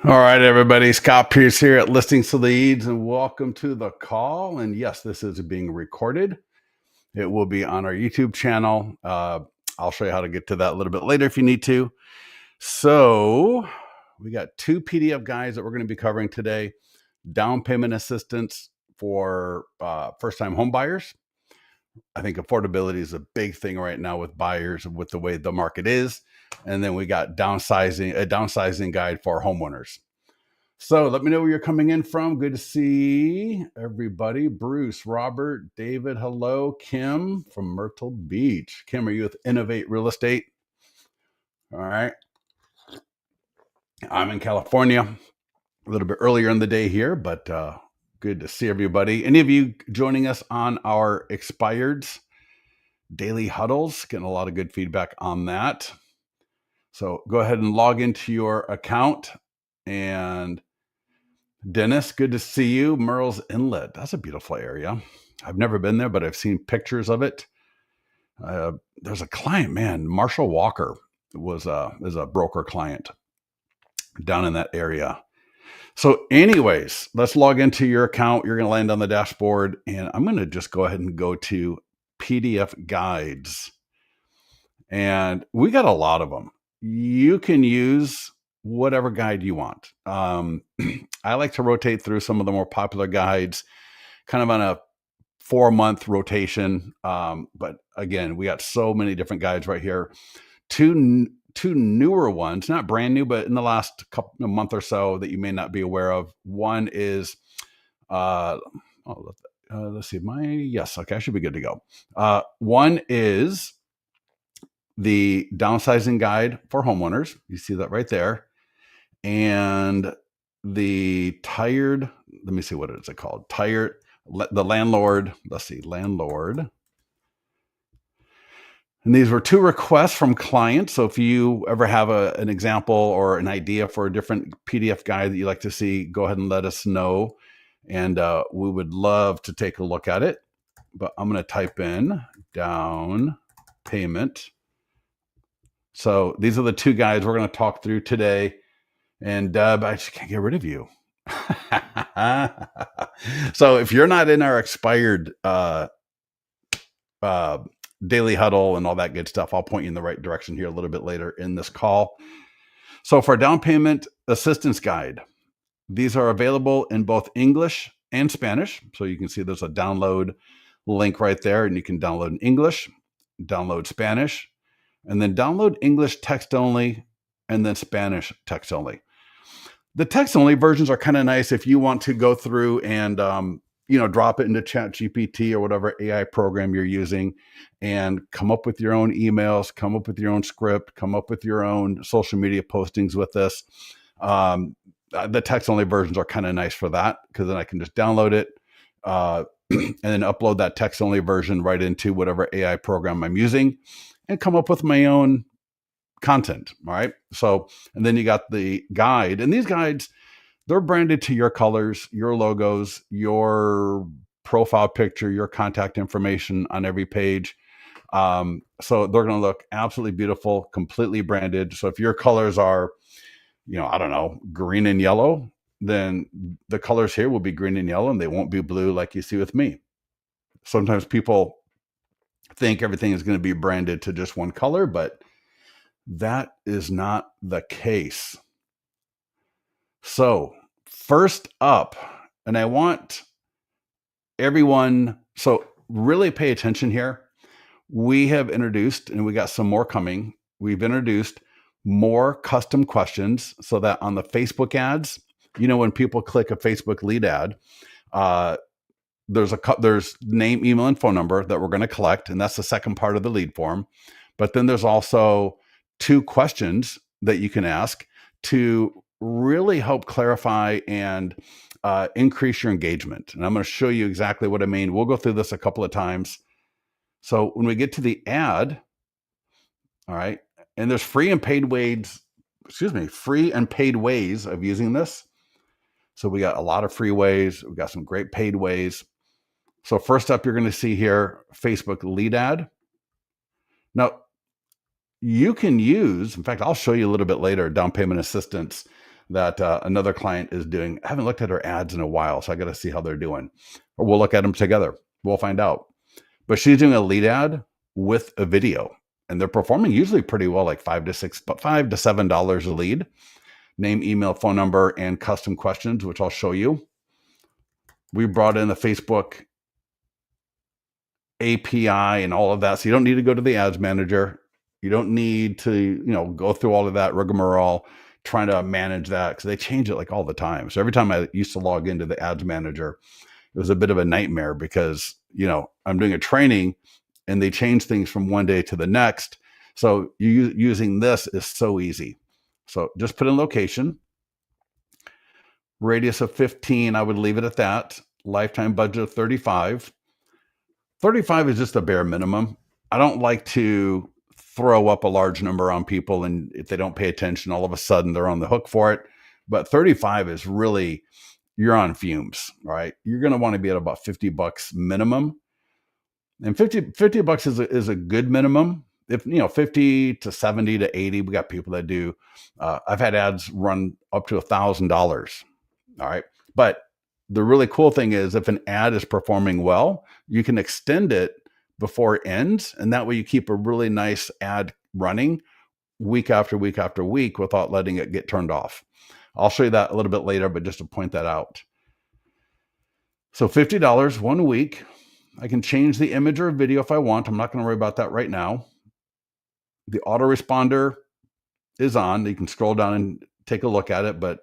All right, everybody. Scott Pierce here at Listings to Leads, and welcome to the call. And yes, this is being recorded. It will be on our YouTube channel. I'll show you how to get to that a little bit later if you need to. So we got two PDF guides that we're going to be covering today. Down payment assistance for first-time home buyers. I think affordability is a big thing right now with buyers and with the way the market is. And then we got a downsizing guide for homeowners. So let me know where you're coming in from. Good to see everybody. Bruce, Robert, David, hello. Kim from Myrtle Beach. Kim, are you with Innovate Real Estate? All right. I'm in California, a little bit earlier in the day here, but good to see everybody. Any of you joining us on our expireds daily huddles? Getting a lot of good feedback on that. So go ahead and log into your account. And Dennis, good to see you. Merle's Inlet. That's a beautiful area. I've never been there, but I've seen pictures of it. There's a client, man, Marshall Walker is a broker client down in that area. So anyways, let's log into your account. You're going to land on the dashboard, and I'm going to just go ahead and go to PDF guides. And we got a lot of them. You can use whatever guide you want. I like to rotate through some of the more popular guides, kind of on a 4-month rotation. But again, we got so many different guides right here. Two newer ones, not brand new, but in the last month or so that you may not be aware of. One is, let's see, okay, I should be good to go. One is the downsizing guide for homeowners. You see that right there. And the tired, let me see, what is it called? The landlord, let's see, landlord. And these were two requests from clients. So if you ever have an example or an idea for a different PDF guide that you'd like to see, go ahead and let us know. And we would love to take a look at it. But I'm going to type in down payment. So these are the two guides we're going to talk through today. And Deb, I just can't get rid of you. So if you're not in our expired daily huddle and all that good stuff, I'll point you in the right direction here a little bit later in this call. So for down payment assistance guide, these are available in both English and Spanish. So you can see there's a download link right there, and you can download in English, download Spanish, and then download English text only, and then Spanish text only. The text only versions are kind of nice if you want to go through and drop it into ChatGPT or whatever AI program you're using and come up with your own emails, come up with your own script, come up with your own social media postings with this. The text only versions are kind of nice for that, because then I can just download it and then upload that text only version right into whatever AI program I'm using and come up with my own content. All right. So, and then you got the guide, and these guides, they're branded to your colors, your logos, your profile picture, your contact information on every page. So they're going to look absolutely beautiful, completely branded. So if your colors are, I don't know, green and yellow, then the colors here will be green and yellow, and they won't be blue like you see with me. Sometimes people think everything is going to be branded to just one color, but that is not the case. So first up, and I want everyone, so really pay attention here. We have introduced, and we got some more coming, we've introduced more custom questions so that on the Facebook ads, when people click a Facebook lead ad, there's name, email, and phone number that we're going to collect, and that's the second part of the lead form. But then there's also 2 questions that you can ask to really help clarify and increase your engagement. And I'm going to show you exactly what I mean. We'll go through this a couple of times. So when we get to the ad, all right, and there's free and paid ways of using this. So we got a lot of free ways. We got some great paid ways. So first up, you're going to see here, Facebook lead ad. Now, you can use, in fact, I'll show you a little bit later, down payment assistance that another client is doing. I haven't looked at her ads in a while, so I got to see how they're doing. Or we'll look at them together. We'll find out. But she's doing a lead ad with a video, and they're performing usually pretty well, like $5 to $7 a lead. Name, email, phone number, and custom questions, which I'll show you. We brought in the Facebook API and all of that. So you don't need to go to the ads manager. You don't need to, go through all of that rigmarole trying to manage that, because they change it like all the time. So every time I used to log into the ads manager, it was a bit of a nightmare because, I'm doing a training and they change things from one day to the next. So using this is so easy. So just put in location, radius of 15. I would leave it at that. Lifetime budget of 35. 35 is just a bare minimum. I don't like to throw up a large number on people, and if they don't pay attention, all of a sudden they're on the hook for it. But 35 is really, you're on fumes, right? You're going to want to be at about $50 minimum. And 50 bucks is a good minimum. If 50 to 70 to 80, we got people that do. I've had ads run up to $1,000. All right. But the really cool thing is, if an ad is performing well, you can extend it before it ends. And that way you keep a really nice ad running week after week after week without letting it get turned off. I'll show you that a little bit later, but just to point that out. So $50 1 week. I can change the image or video if I want. I'm not going to worry about that right now. The autoresponder is on. You can scroll down and take a look at it, but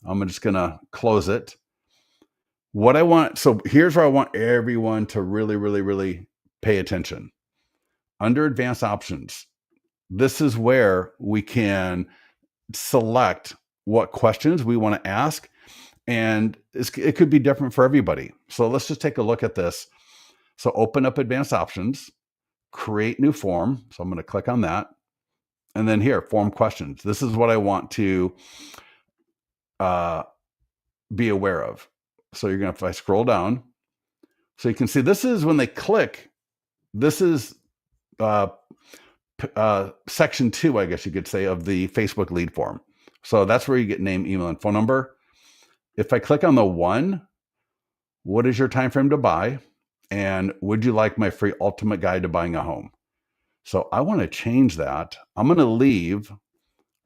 I'm just going to close it. What I want, so here's where I want everyone to really, really, really pay attention. Under advanced options, this is where we can select what questions we want to ask, and it could be different for everybody. So let's just take a look at this. So open up advanced options, create new form. So I'm going to click on that. And then here, form questions. This is what I want to be aware of. So you're going to, if I scroll down, so you can see this is when they click, this is section 2, I guess you could say, of the Facebook lead form. So that's where you get name, email, and phone number. If I click on the 1, what is your time frame to buy? And would you like my free ultimate guide to buying a home? So I want to change that. I'm going to leave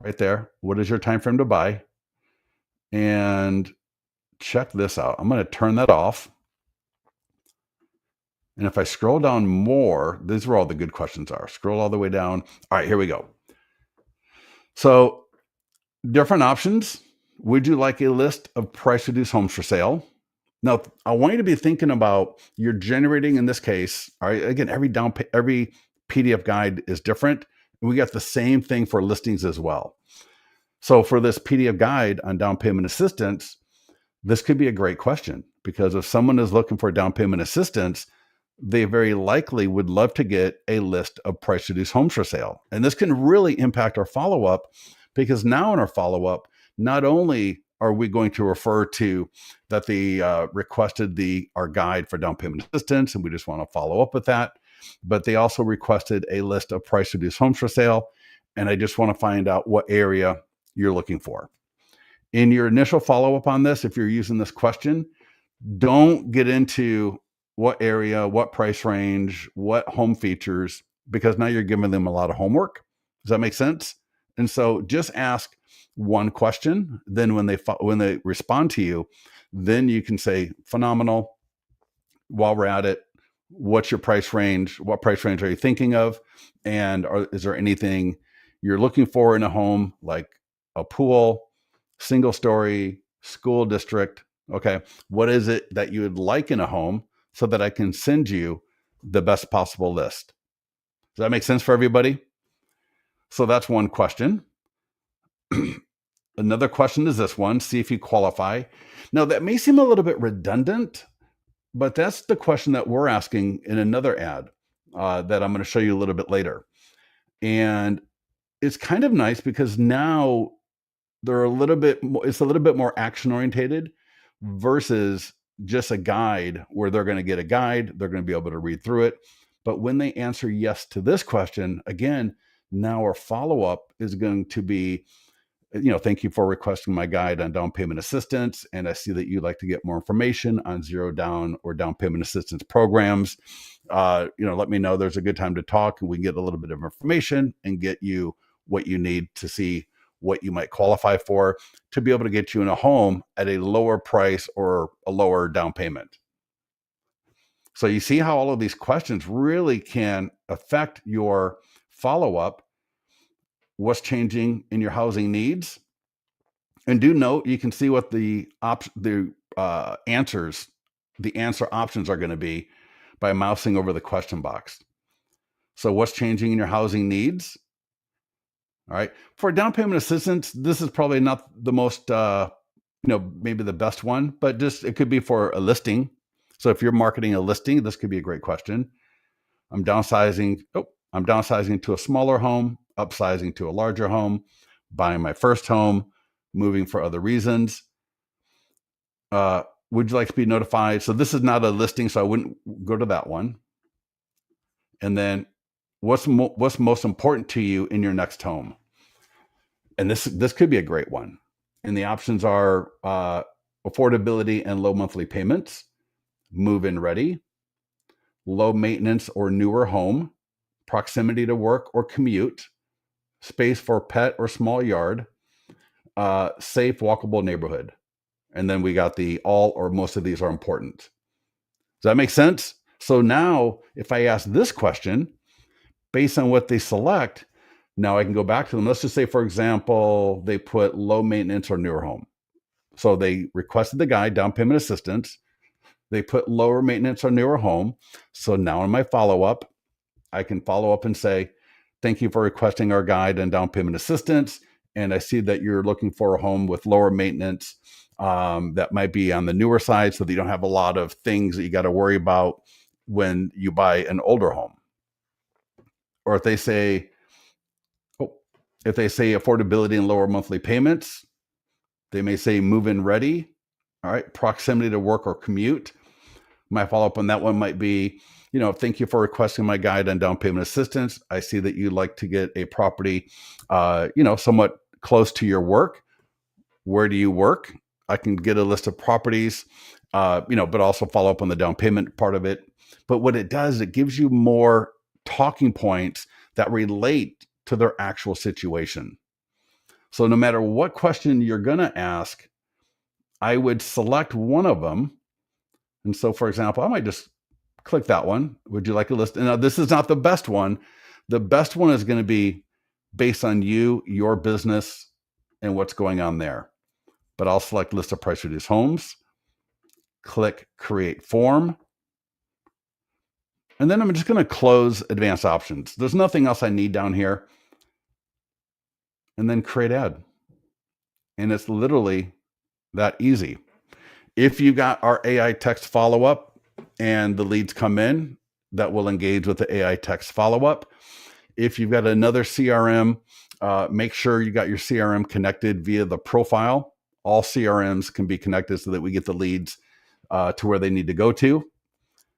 right there. What is your time frame to buy? And check this out. I'm going to turn that off. And if I scroll down more, these are all the good questions are. Scroll all the way down. All right, here we go. So different options. Would you like a list of price reduced homes for sale? Now, I want you to be thinking about, you're generating, in this case, all right, again, every PDF guide is different. We got the same thing for listings as well. So for this PDF guide on down payment assistance, this could be a great question, because if someone is looking for down payment assistance, they very likely would love to get a list of price reduced homes for sale. And this can really impact our follow-up, because now in our follow-up, not only are we going to refer to that they requested our guide for down payment assistance, and we just want to follow up with that, but they also requested a list of price reduced homes for sale, and I just want to find out what area you're looking for. In your initial follow-up on this, if you're using this question, don't get into what area, what price range, what home features, because now you're giving them a lot of homework. Does that make sense? And so just ask one question. Then when they respond to you, then you can say, phenomenal. While we're at it, what's your price range? What price range are you thinking of? And is there anything you're looking for in a home, like a pool, single story, school district? Okay. What is it that you would like in a home, so that I can send you the best possible list? Does that make sense for everybody? So that's one question. Another question is this one: see if you qualify. Now, that may seem a little bit redundant, but that's the question that we're asking in another ad that I'm going to show you a little bit later. And it's kind of nice, because now they're it's a little bit more action orientated versus just a guide, where they're going to get a guide, they're going to be able to read through it. But when they answer yes to this question, again, now our follow-up is going to be Thank you for requesting my guide on down payment assistance. And I see that you'd like to get more information on zero down or down payment assistance programs. Let me know there's a good time to talk and we can get a little bit of information and get you what you need to see what you might qualify for to be able to get you in a home at a lower price or a lower down payment. So you see how all of these questions really can affect your follow-up, what's changing in your housing needs. And do note, you can see what the answer options are going to be by mousing over the question box. So what's changing in your housing needs? All right. For down payment assistance, this is probably not the most, maybe the best one, but just it could be for a listing. So if you're marketing a listing, this could be a great question. I'm downsizing to a smaller home, upsizing to a larger home, buying my first home, moving for other reasons. Would you like to be notified? So this is not a listing, so I wouldn't go to that one. And then what's most important to you in your next home? And this could be a great one. And the options are affordability and low monthly payments, move-in ready, low maintenance or newer home, proximity to work or commute, space for pet or small yard, safe walkable neighborhood. And then we got the all or most of these are important. Does that make sense? So now if I ask this question, based on what they select, now I can go back to them. Let's just say, for example, they put low maintenance or newer home. So they requested the guide, down payment assistance. They put lower maintenance or newer home. So now in my follow-up, I can follow up and say, thank you for requesting our guide and down payment assistance. And I see that you're looking for a home with lower maintenance that might be on the newer side so that you don't have a lot of things that you got to worry about when you buy an older home. Or if they say affordability and lower monthly payments, they may say move-in ready. All right, proximity to work or commute. My follow-up on that one might be, thank you for requesting my guide on down payment assistance. I see that you'd like to get a property, somewhat close to your work. Where do you work? I can get a list of properties, but also follow up on the down payment part of it. But what it does, it gives you more talking points that relate to their actual situation. So no matter what question you're going to ask, I would select one of them. And so, for example, I might just click that one. Would you like a list? And now this is not the best one. The best one is going to be based on you, your business, and what's going on there. But I'll select list of price reduced homes, click create form. And then I'm just going to close advanced options. There's nothing else I need down here. And then create ad. And it's literally that easy. If you got our AI text follow-up and the leads come in, that will engage with the AI text follow-up. If you've got another CRM, make sure you got your CRM connected via the profile. All CRMs can be connected so that we get the leads to where they need to go to.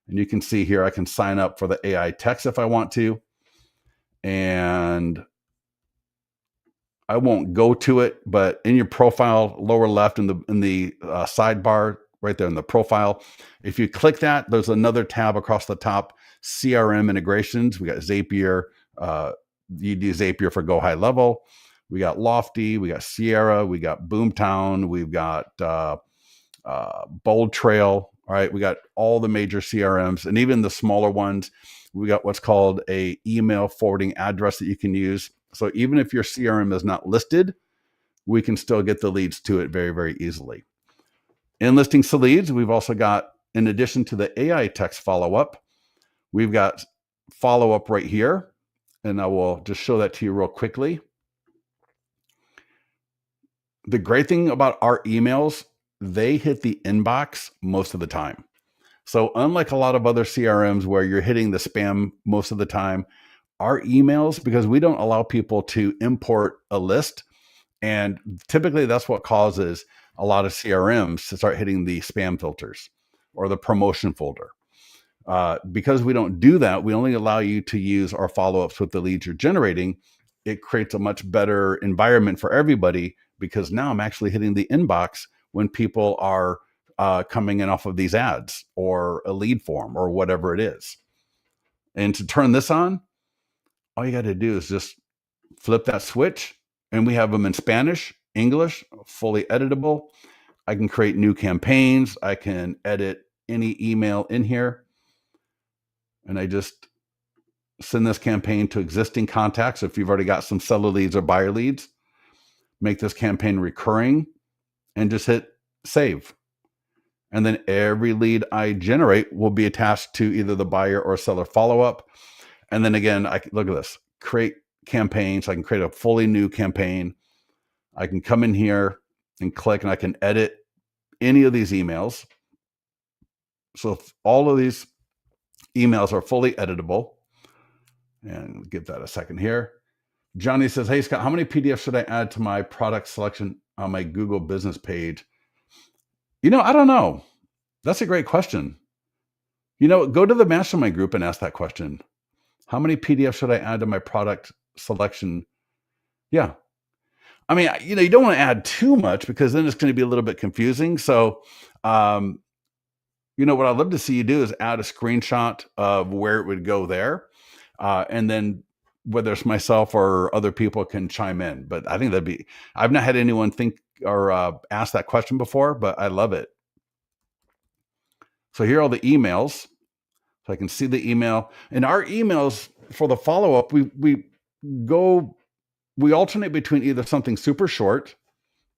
And you can see here, I can sign up for the AI text if I want to. And I won't go to it, but in your profile, lower left in the sidebar, right there in the profile, if you click that, there's another tab across the top, CRM integrations. We got Zapier. You do Zapier for Go High Level. We got Lofty. We got Sierra. We got Boomtown. We've got Bold Trail. All right, we got all the major CRMs and even the smaller ones. We got what's called a email forwarding address that you can use. So even if your CRM is not listed, we can still get the leads to it very, very easily. In listings to leads, we've also got, in addition to the AI text follow-up, we've got follow-up right here. And I will just show that to you real quickly. The great thing about our emails, they hit the inbox most of the time. So unlike a lot of other CRMs where you're hitting the spam most of the time, our emails, because we don't allow people to import a list, and typically that's what causes a lot of CRMs to start hitting the spam filters or the promotion folder. Because we don't do that, we only allow you to use our follow-ups with the leads you're generating. It creates a much better environment for everybody because now I'm actually hitting the inbox when people are coming in off of these ads or a lead form or whatever it is. And to turn this on, all you got to do is just flip that switch, and we have them in Spanish, English, fully editable. I can create new campaigns. I can edit any email in here. And I just send this campaign to existing contacts. If you've already got some seller leads or buyer leads, make this campaign recurring and just hit save. And then every lead I generate will be attached to either the buyer or seller follow-up. And then again, I can look at this, create campaigns. I can create a fully new campaign. I can come in here and click, and I can edit any of these emails. So all of these emails are fully editable. And give that a second here. Johnny says, hey, Scott, how many PDFs should I add to my product selection on my Google business page? I don't know. That's a great question. Go to the mastermind group and ask that question. How many PDFs should I add to my product selection? Yeah. I mean, you don't want to add too much because then it's going to be a little bit confusing. So, what I'd love to see you do is add a screenshot of where it would go there. And then whether it's myself or other people can chime in. But I think I've not had anyone think or ask that question before, but I love it. So here are all the emails. So I can see the email. And our emails for the follow-up, we alternate between either something super short.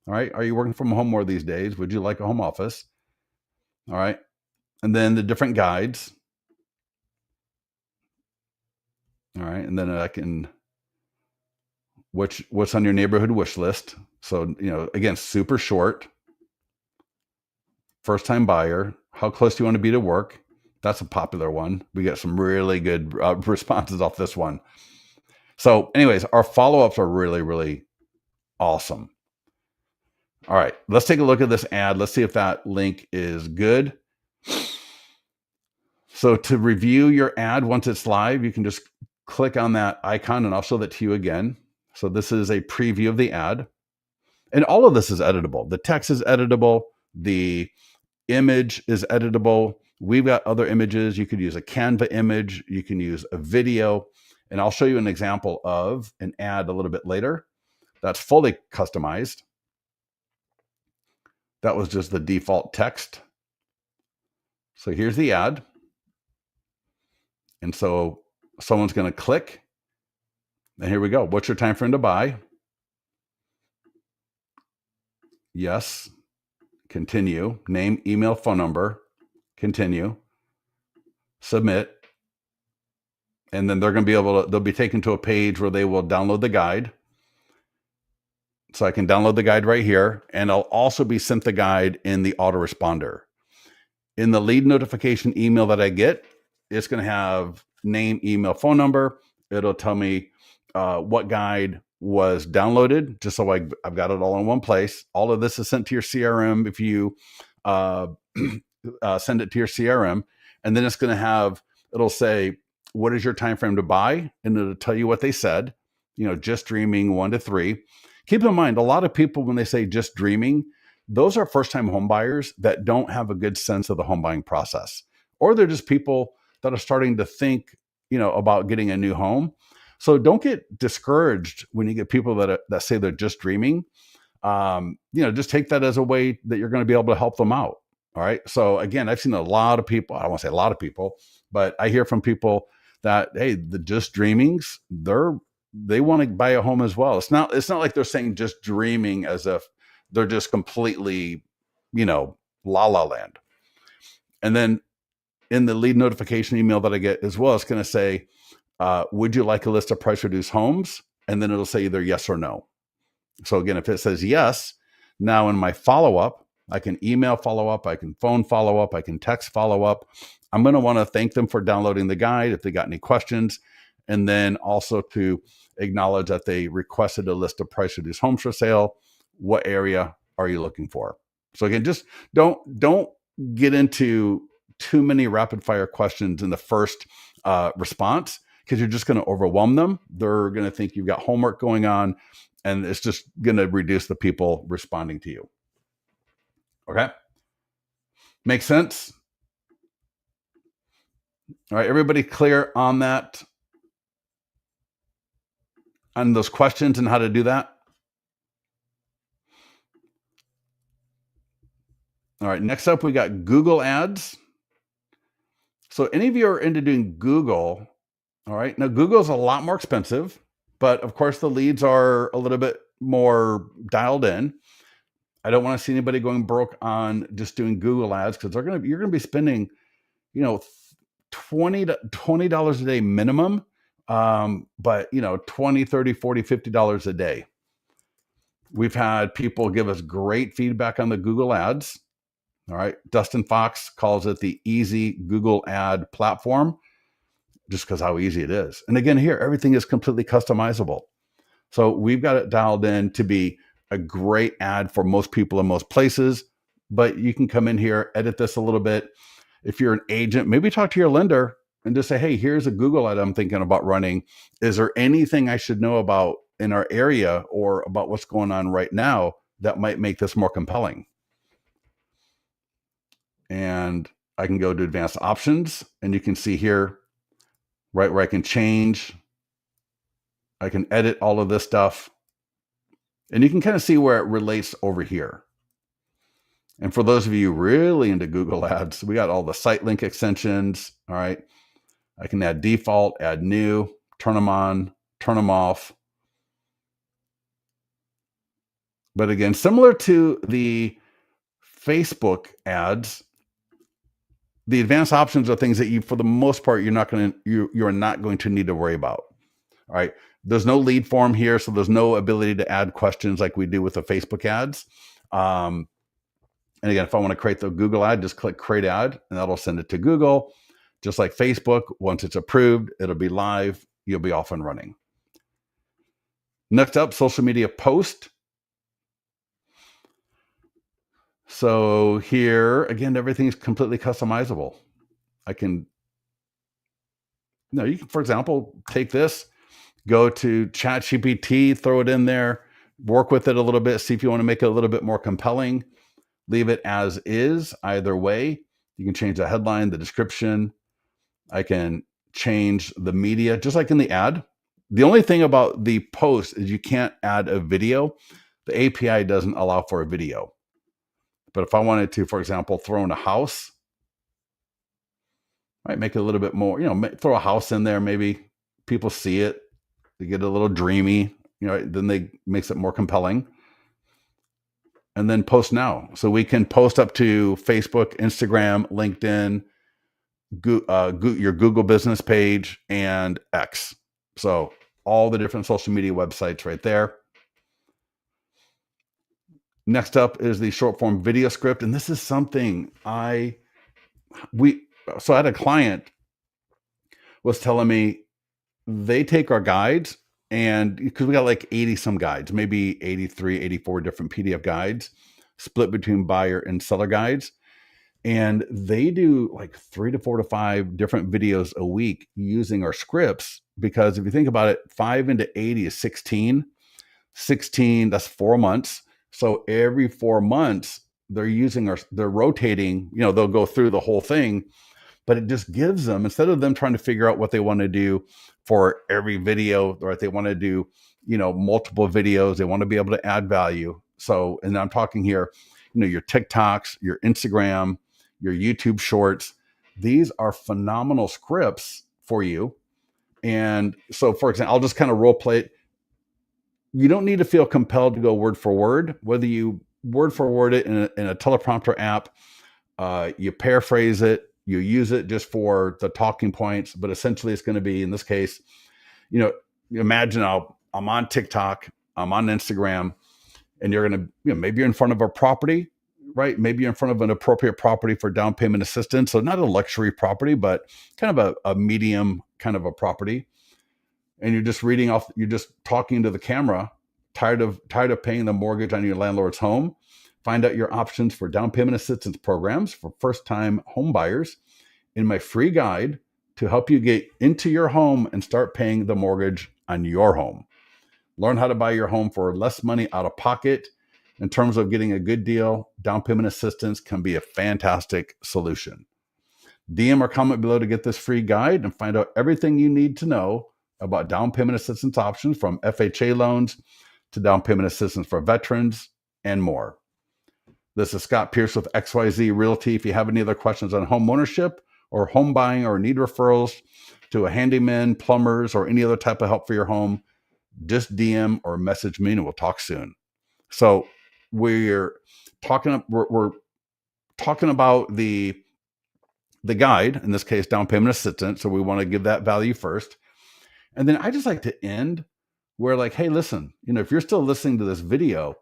All right. Are you working from home more these days? Would you like a home office? All right. And then the different guides. All right. And then I can, what's on your neighborhood wish list. So, again, super short. First time buyer. How close do you want to be to work? That's a popular one. We get some really good responses off this one. So anyways, our follow-ups are really, really awesome. All right, let's take a look at this ad. Let's see if that link is good. So to review your ad once it's live, you can just click on that icon and I'll show that to you again. So this is a preview of the ad. And all of this is editable. The text is editable. The image is editable. We've got other images. You could use a Canva image. You can use a video. And I'll show you an example of an ad a little bit later that's fully customized. That was just the default text. So here's the ad. And so someone's going to click. And here we go. What's your time frame to buy? Yes. Continue. Name, email, phone number. Continue. Submit. And then they're going to they'll be taken to a page where they will download the guide. So I can download the guide right here. And I'll also be sent the guide in the autoresponder. In the lead notification email that I get, it's going to have name, email, phone number. It'll tell me what guide was downloaded, just so I've got it all in one place. All of this is sent to your CRM if you send it to your CRM. And then it's going to it'll say, what is your time frame to buy? And it'll tell you what they said, just dreaming 1 to 3. Keep in mind, a lot of people, when they say just dreaming, those are first-time home buyers that don't have a good sense of the home buying process. Or they're just people that are starting to think, about getting a new home. So don't get discouraged when you get people that say they're just dreaming. Just take that as a way that you're going to be able to help them out. All right. So again, I've seen a lot of people, I don't want to say a lot of people, but I hear from people that, hey, the just dreamings, they want to buy a home as well. It's not like they're saying just dreaming as if they're just completely, la la land. And then in the lead notification email that I get as well, it's going to say, would you like a list of price reduced homes? And then it'll say either yes or no. So again, if it says yes, now in my follow-up, I can email follow-up, I can phone follow-up, I can text follow-up. I'm going to want to thank them for downloading the guide if they got any questions. And then also to acknowledge that they requested a list of price reduced homes for sale. What area are you looking for? So again, just don't get into too many rapid fire questions in the first response, because you're just going to overwhelm them. They're going to think you've got homework going on, and it's just going to reduce the people responding to you. Okay. Makes sense? All right. Everybody clear on that? On those questions and how to do that? All right. Next up, we got Google Ads. So any of you are into doing Google, all right. Now, Google's a lot more expensive, but of course, the leads are a little bit more dialed in. I don't want to see anybody going broke on just doing Google ads, because you're gonna be spending, $20 a day minimum. But 20, 30, 40, $50 a day. We've had people give us great feedback on the Google ads. All right. Dustin Fox calls it the easy Google ad platform, just because how easy it is. And again, here, everything is completely customizable. So we've got it dialed in to be a great ad for most people in most places, but you can come in here, edit this a little bit. If you're an agent, maybe talk to your lender and just say, hey, here's a Google ad I'm thinking about running. Is there anything I should know about in our area or about what's going on right now that might make this more compelling? And I can go to advanced options, and you can see here, right, where I can change. I can edit all of this stuff. And you can kind of see where it relates over here. And for those of you really into Google ads, we got all the site link extensions. All right. I can add default, add new, turn them on, turn them off. But again, similar to the Facebook ads, the advanced options are things that you, for the most part, you're not going to need to worry about. All right. There's no lead form here, so there's no ability to add questions like we do with the Facebook ads. And again, if I want to create the Google ad, just click create ad, and that'll send it to Google. Just like Facebook, once it's approved, it'll be live. You'll be off and running. Next up, social media post. So here, again, everything's completely customizable. You can, for example, take this, go to ChatGPT, throw it in there, work with it a little bit, see if you want to make it a little bit more compelling. Leave it as is, either way. You can change the headline, the description. I can change the media, just like in the ad. The only thing about the post is you can't add a video. The API doesn't allow for a video. But if I wanted to, for example, throw in a house, might make it a little bit more, throw a house in there, maybe people see it, they get a little dreamy, then they makes it more compelling. And then post now. So we can post up to Facebook, Instagram, LinkedIn, your Google business page, and X. So all the different social media websites right there. Next up is the short form video script. And this is something I had a client was telling me they take our guides, and because we got like 80 some guides, maybe 83, 84 different PDF guides split between buyer and seller guides. And they do like 3 to 4 to 5 different videos a week using our scripts, because if you think about it, 5 into 80 is 16. 16, that's 4 months. So every 4 months, they're rotating, they'll go through the whole thing, but it just gives them, instead of them trying to figure out what they want to do for every video, right? They want to do, multiple videos. They want to be able to add value. So, and I'm talking here, your TikToks, your Instagram, your YouTube shorts. These are phenomenal scripts for you. And so, for example, I'll just kind of role play it. You don't need to feel compelled to go word for word, whether you word for word it in a teleprompter app, you paraphrase it, you use it just for the talking points, but essentially it's going to be, in this case, imagine I'm on TikTok, I'm on Instagram, and you're going to, maybe you're in front of a property, right? Maybe you're in front of an appropriate property for down payment assistance. So not a luxury property, but kind of a medium kind of a property. And you're just talking to the camera, tired of paying the mortgage on your landlord's home. Find out your options for down payment assistance programs for first-time home buyers in my free guide to help you get into your home and start paying the mortgage on your home. Learn how to buy your home for less money out of pocket. In terms of getting a good deal, down payment assistance can be a fantastic solution. DM or comment below to get this free guide and find out everything you need to know about down payment assistance options, from FHA loans to down payment assistance for veterans and more. This is Scott Pierce with XYZ Realty. If you have any other questions on home ownership or home buying, or need referrals to a handyman, plumbers, or any other type of help for your home, just DM or message me and we'll talk soon. So we're talking about the guide, in this case, down payment assistance. So we want to give that value first. And then I just like to end where, like, hey, listen, if you're still listening to this video,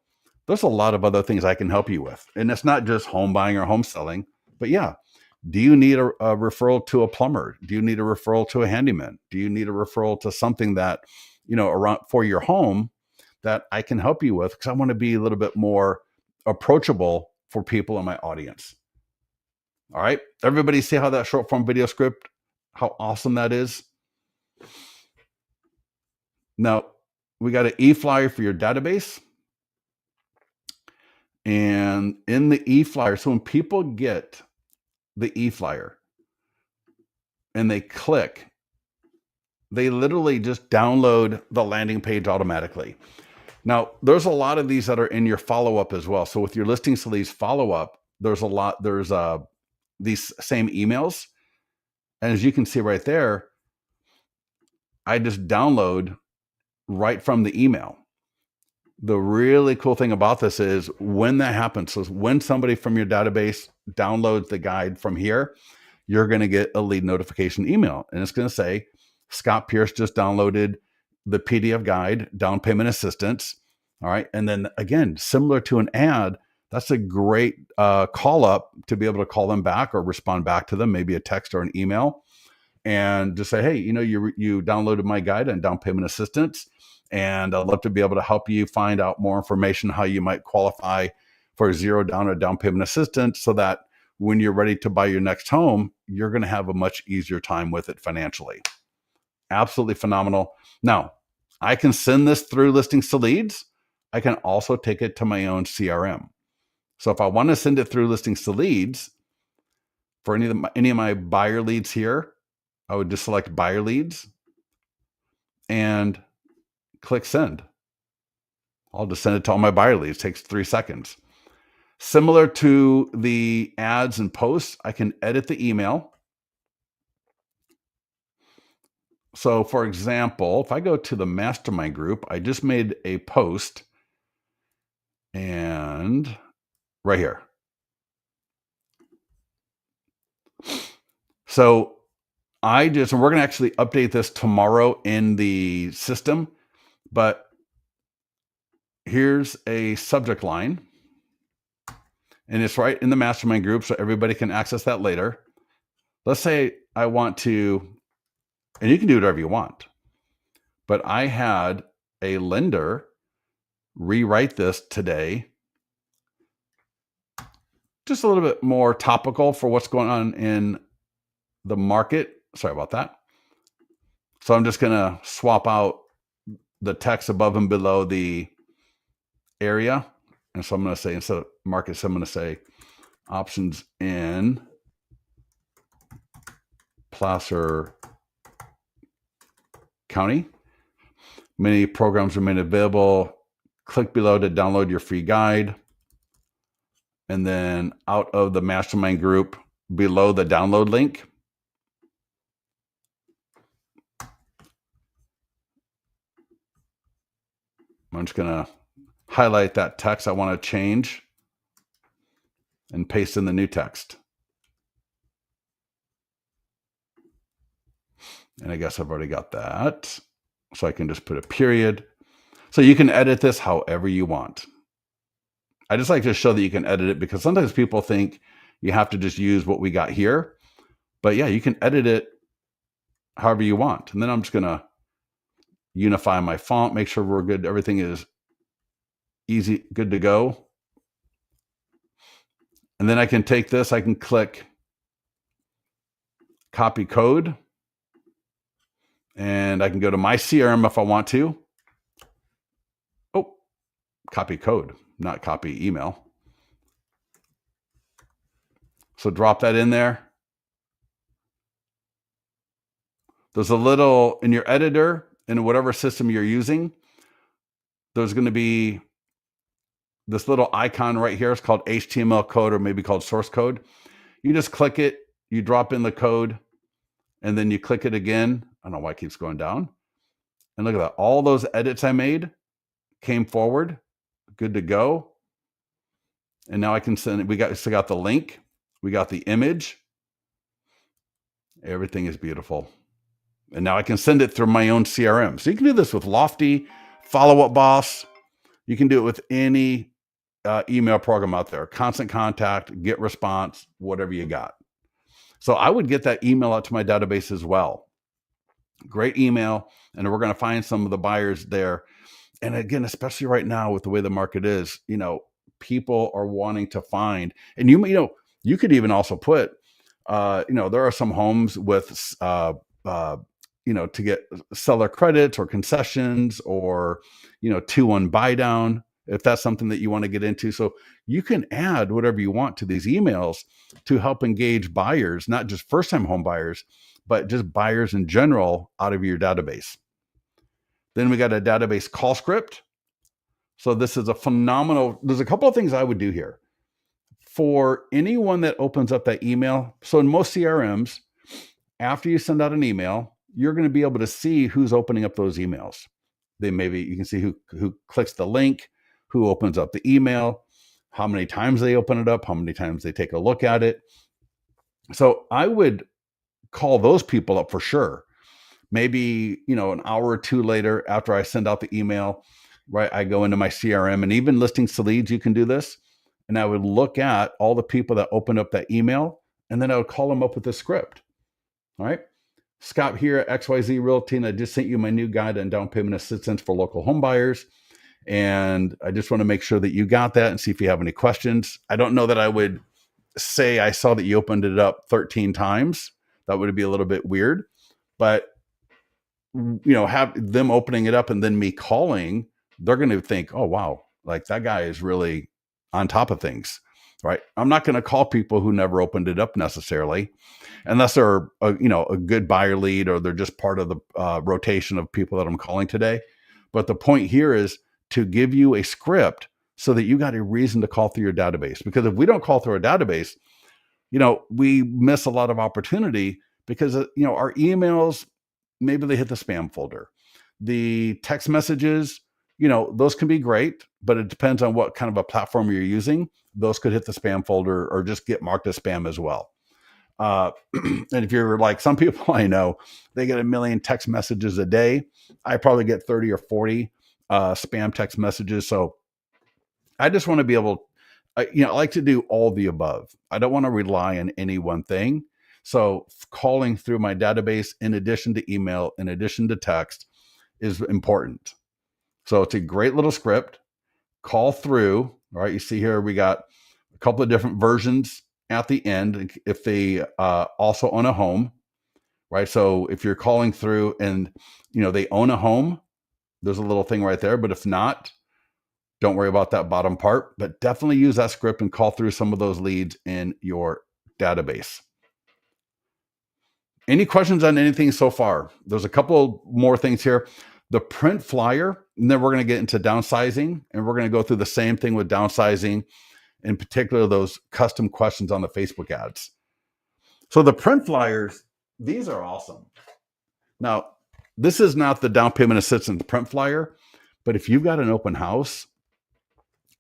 there's a lot of other things I can help you with. And it's not just home buying or home selling, but yeah, do you need a referral to a plumber? Do you need a referral to a handyman? Do you need a referral to something that, around for your home that I can help you with? Because I want to be a little bit more approachable for people in my audience. All right. Everybody see how that short form video script, how awesome that is? Now, we got an e-flyer for your database. And in the e-flyer, so when people get the e-flyer and they click, they literally just download the landing page automatically. Now, there's a lot of these that are in your follow-up as well. So with your listings to leads follow-up, there's these same emails. And as you can see right there, I just download right from the email. The really cool thing about this is when that happens, so when somebody from your database downloads the guide from here, you're going to get a lead notification email. And it's going to say, Scott Pierce just downloaded the PDF guide, down payment assistance. All right. And then again, similar to an ad, that's a great call up to be able to call them back or respond back to them, maybe a text or an email, and just say, hey, you downloaded my guide on down payment assistance, and I'd love to be able to help you find out more information, how you might qualify for zero down or down payment assistance, so that when you're ready to buy your next home, you're going to have a much easier time with it financially. Absolutely phenomenal. Now, I can send this through listings to leads. I can also take it to my own CRM. So if I want to send it through listings to leads for any of my buyer leads here, I would just select buyer leads and click send. I'll just send it to all my buyer leads. It takes 3 seconds. Similar to the ads and posts, I can edit the email. So for example, if I go to the mastermind group, I just made a post, and right here. So and we're going to actually update this tomorrow in the system, but here's a subject line, and it's right in the mastermind group, so everybody can access that later. Let's say I want to, and you can do whatever you want, but I had a lender rewrite this today, just a little bit more topical for what's going on in the market. Sorry about that. So I'm just going to swap out the text above and below the area. And so I'm going to say, instead of markets, I'm going to say options in Placer County. Many programs remain available. Click below to download your free guide. And then out of the mastermind group, below the download link, I'm just going to highlight that text I want to change and paste in the new text. And I guess I've already got that. So I can just put a period. So you can edit this however you want. I just like to show that you can edit it, because sometimes people think you have to just use what we got here. But yeah, you can edit it however you want. And then I'm just going to unify my font, make sure we're good. Everything is easy, good to go. And then I can take this, I can click copy code, and I can go to my CRM if I want to. copy code, not copy email. So drop that in there. There's a little in your editor, in whatever system you're using, there's going to be this little icon right here. It's called HTML code, or maybe called source code. You just click it, you drop in the code, and then you click it again. I don't know why it keeps going down. And look at that. All those edits I made came forward. Good to go. And now I can send it. We still got the link. We got the image. Everything is beautiful. And now I can send it through my own CRM. So you can do this with Lofty, Follow Up Boss. You can do it with any email program out there. Constant Contact, Get Response, whatever you got. So I would get that email out to my database as well. Great email. And we're going to find some of the buyers there. And again, especially right now with the way the market is, people are wanting to find, and you could even also put, there are some homes with, to get seller credits or concessions, or, 2-1 buy down, if that's something that you want to get into. So you can add whatever you want to these emails to help engage buyers, not just first-time home buyers, but just buyers in general out of your database. Then we got a database call script. So this is there's a couple of things I would do here. For anyone that opens up that email, so in most CRMs, after you send out an email, you're going to be able to see who's opening up those emails. You can see who clicks the link, who opens up the email, how many times they open it up, how many times they take a look at it. So I would call those people up for sure. Maybe, an hour or two later after I send out the email, right, I go into my CRM, and even listings to leads, you can do this. And I would look at all the people that opened up that email, and then I would call them up with a script. All right. Scott here at XYZ Realty, and I just sent you my new guide on down payment assistance for local home buyers. And I just want to make sure that you got that and see if you have any questions. I don't know that I would say I saw that you opened it up 13 times. That would be a little bit weird. But, have them opening it up and then me calling, they're going to think, oh, wow, like that guy is really on top of things, right? I'm not going to call people who never opened it up necessarily, unless they're a good buyer lead, or they're just part of the rotation of people that I'm calling today. But the point here is to give you a script so that you got a reason to call through your database. Because if we don't call through our database, we miss a lot of opportunity, because, our emails, maybe they hit the spam folder. The text messages, those can be great, but it depends on what kind of a platform you're using. Those could hit the spam folder or just get marked as spam as well. And if you're like some people I know, they get 1 million text messages a day. I probably get 30 or 40 spam text messages. So I just want to be able, I like to do all the above. I don't want to rely on any one thing. So calling through my database, in addition to email, in addition to text, is important. So it's a great little script. Call through. All right. You see here, we got a couple of different versions at the end, if they also own a home, right? So if you're calling through and, they own a home, there's a little thing right there. But if not, don't worry about that bottom part, but definitely use that script and call through some of those leads in your database. Any questions on anything so far? There's a couple more things here. The print flyer, and then we're going to get into downsizing, and we're going to go through the same thing with downsizing, in particular, those custom questions on the Facebook ads. So the print flyers, these are awesome. Now, this is not the down payment assistance print flyer, but if you've got an open house,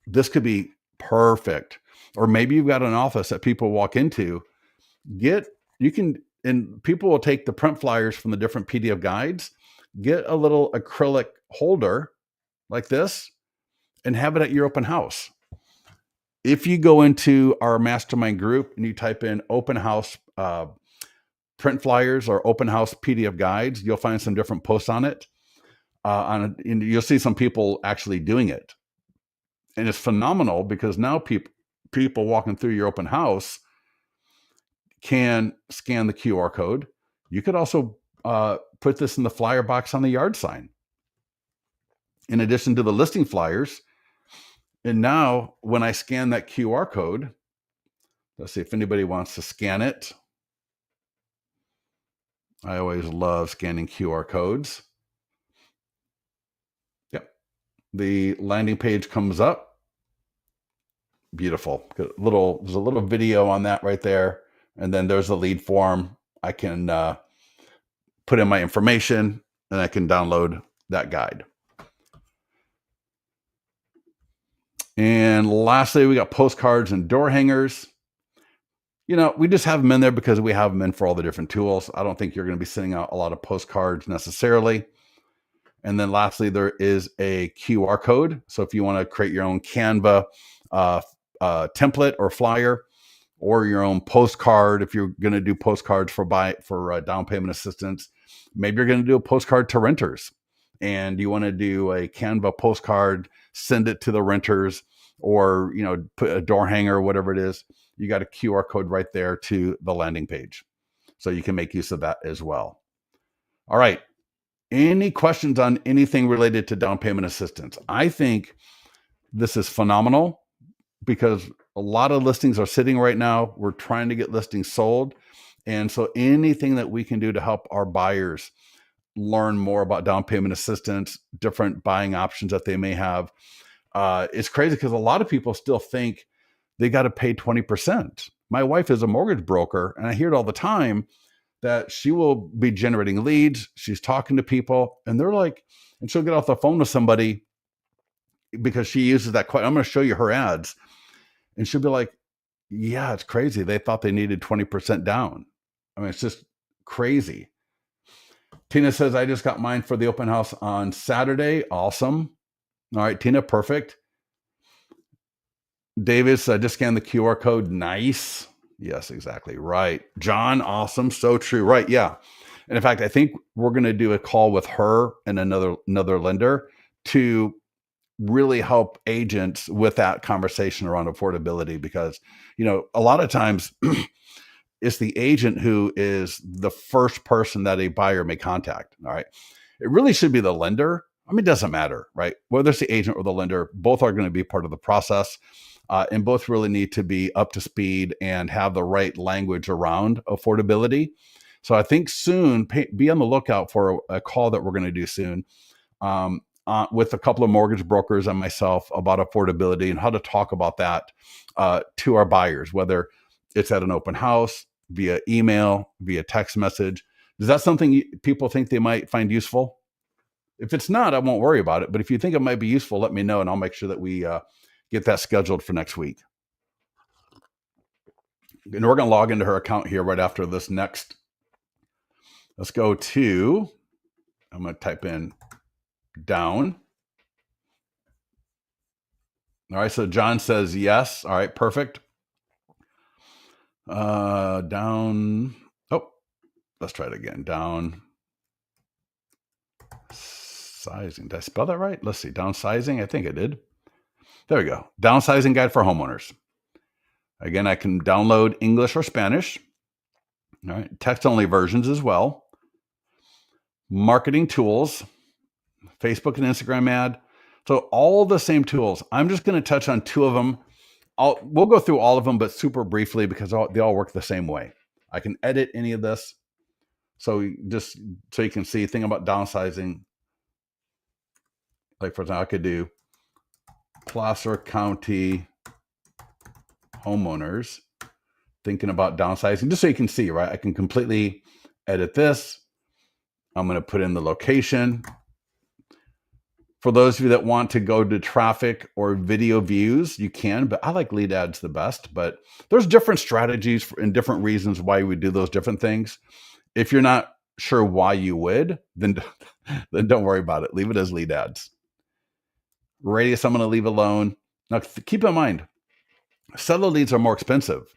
this could be perfect. Or maybe you've got an office that people walk into. And people will take the print flyers from the different PDF guides, get a little acrylic holder like this, and have it at your open house. If you go into our mastermind group and you type in open house print flyers or open house PDF guides, you'll find some different posts on it. And you'll see some people actually doing it. And it's phenomenal, because now people walking through your open house can scan the QR code. You could also put this in the flyer box on the yard sign. In addition to the listing flyers, And now when I scan that QR code, let's see if anybody wants to scan it. I always love scanning QR codes. Yep. The landing page comes up. Beautiful. There's a little video on that right there. And then there's the lead form. I can put in my information and I can download that guide. And lastly, we got postcards and door hangers. We just have them in there because we have them in for all the different tools. I don't think you're going to be sending out a lot of postcards necessarily. And then lastly, there is a QR code. So if you want to create your own Canva template or flyer, or your own postcard, if you're going to do postcards for down payment assistance, maybe you're going to do a postcard to renters, and you want to do a Canva postcard, send it to the renters, or put a door hanger or whatever it is. You got a QR code right there to the landing page, so you can make use of that as well. All right. Any questions on anything related to down payment assistance? I think this is phenomenal because a lot of listings are sitting right now. We're trying to get listings sold. And so anything that we can do to help our buyers learn more about down payment assistance, different buying options that they may have, it's crazy because a lot of people still think they got to pay 20%. My wife is a mortgage broker, and I hear it all the time that she will be generating leads. She's talking to people, and they're like, and she'll get off the phone with somebody because she uses that question. I'm going to show you her ads. And she'll be like, yeah, it's crazy. They thought they needed 20% down. I mean, it's just crazy. Tina says, I just got mine for the open house on Saturday. Awesome. All right, Tina, perfect. Davis, I just scanned the QR code. Nice. Yes, exactly. Right. John, awesome. So true. Right. Yeah. And in fact, I think we're going to do a call with her and another lender to really help agents with that conversation around affordability, because, a lot of times it's the agent who is the first person that a buyer may contact. All right. It really should be the lender. I mean, it doesn't matter, right? Whether it's the agent or the lender, both are going to be part of the process. And both really need to be up to speed and have the right language around affordability. So I think soon, be on the lookout for a call that we're going to do soon with a couple of mortgage brokers and myself about affordability and how to talk about that to our buyers, whether it's at an open house, via email, via text message. Is that something people think they might find useful? If it's not, I won't worry about it. But if you think it might be useful, let me know, and I'll make sure that we get that scheduled for next week. And we're going to log into her account here right after this next. Let's go to, I'm going to type in down. All right, so John says yes. All right, perfect. Down. Oh, let's try it again. Down. Sizing. Did I spell that right? Let's see. Downsizing. I think I did. There we go. Downsizing guide for homeowners. Again, I can download English or Spanish. All right. Text only versions as well. Marketing tools, Facebook and Instagram ad. So all the same tools. I'm just going to touch on two of them. We'll go through all of them, but super briefly, because they all work the same way. I can edit any of this. So just so you can see, think about downsizing. Like, for example, I could do Placer County homeowners, thinking about downsizing, just so you can see, right? I can completely edit this. I'm going to put in the location. For those of you that want to go to traffic or video views, you can, but I like lead ads the best. But there's different strategies and different reasons why we do those different things. If you're not sure why you would, then don't worry about it. Leave it as lead ads. Radius, I'm going to leave alone. Now, keep in mind, seller leads are more expensive.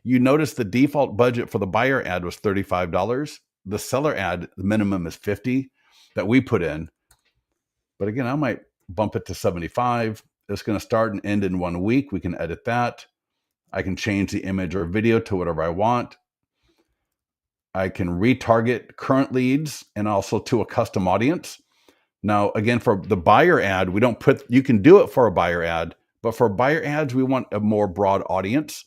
You notice the default budget for the buyer ad was $35. The seller ad, the minimum is $50 that we put in. But again, I might bump it to $75. It's going to start and end in 1 week. We can edit that. I can change the image or video to whatever I want. I can retarget current leads and also to a custom audience. Now, again, for the buyer ad, you can do it for a buyer ad, But for buyer ads, we want a more broad audience.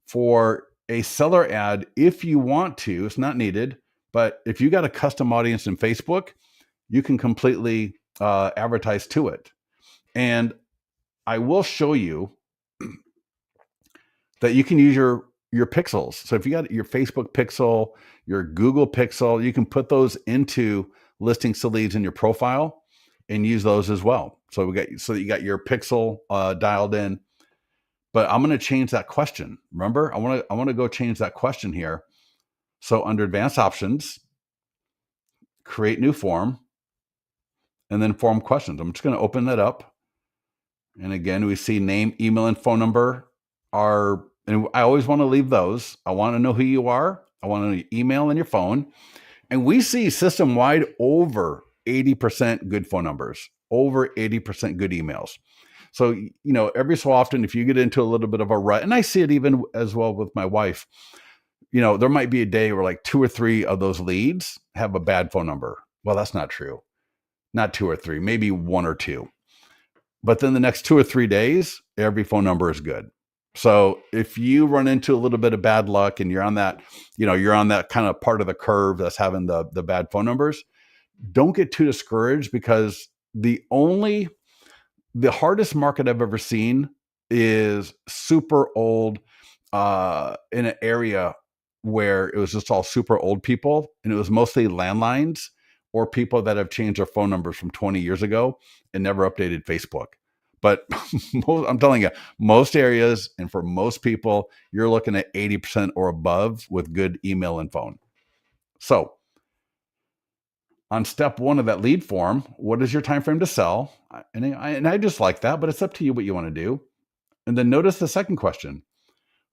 For a seller ad, if you want to, it's not needed, but if you got a custom audience in Facebook, you can completely advertise to it. And I will show you that you can use your pixels. So if you got your Facebook pixel, your Google pixel, you can put those into listings to leads in your profile and use those as well. So you got your pixel dialed in. But I'm going to change that question. Remember, I want to go change that question here. So under advanced options, create new form, and then form questions. I'm just going to open that up. And again, we see name, email, and phone number and I always want to leave those. I want to know who you are. I want to know your email and your phone. And we see system-wide over 80% good phone numbers, over 80% good emails. So, every so often, if you get into a little bit of a rut, and I see it even as well with my wife, there might be a day where like 2 or 3 of those leads have a bad phone number. Well, that's not true. Not 2 or 3, maybe 1 or 2. But then the next 2 or 3 days, every phone number is good. So if you run into a little bit of bad luck and you're on that kind of part of the curve that's having the bad phone numbers, don't get too discouraged, because the hardest market I've ever seen is super old in an area where it was just all super old people, and it was mostly landlines or people that have changed their phone numbers from 20 years ago and never updated Facebook. But I'm telling you, most areas and for most people, you're looking at 80% or above with good email and phone. So on step 1 of that lead form, what is your time frame to sell? And I just like that, but it's up to you what you want to do. And then notice the second question.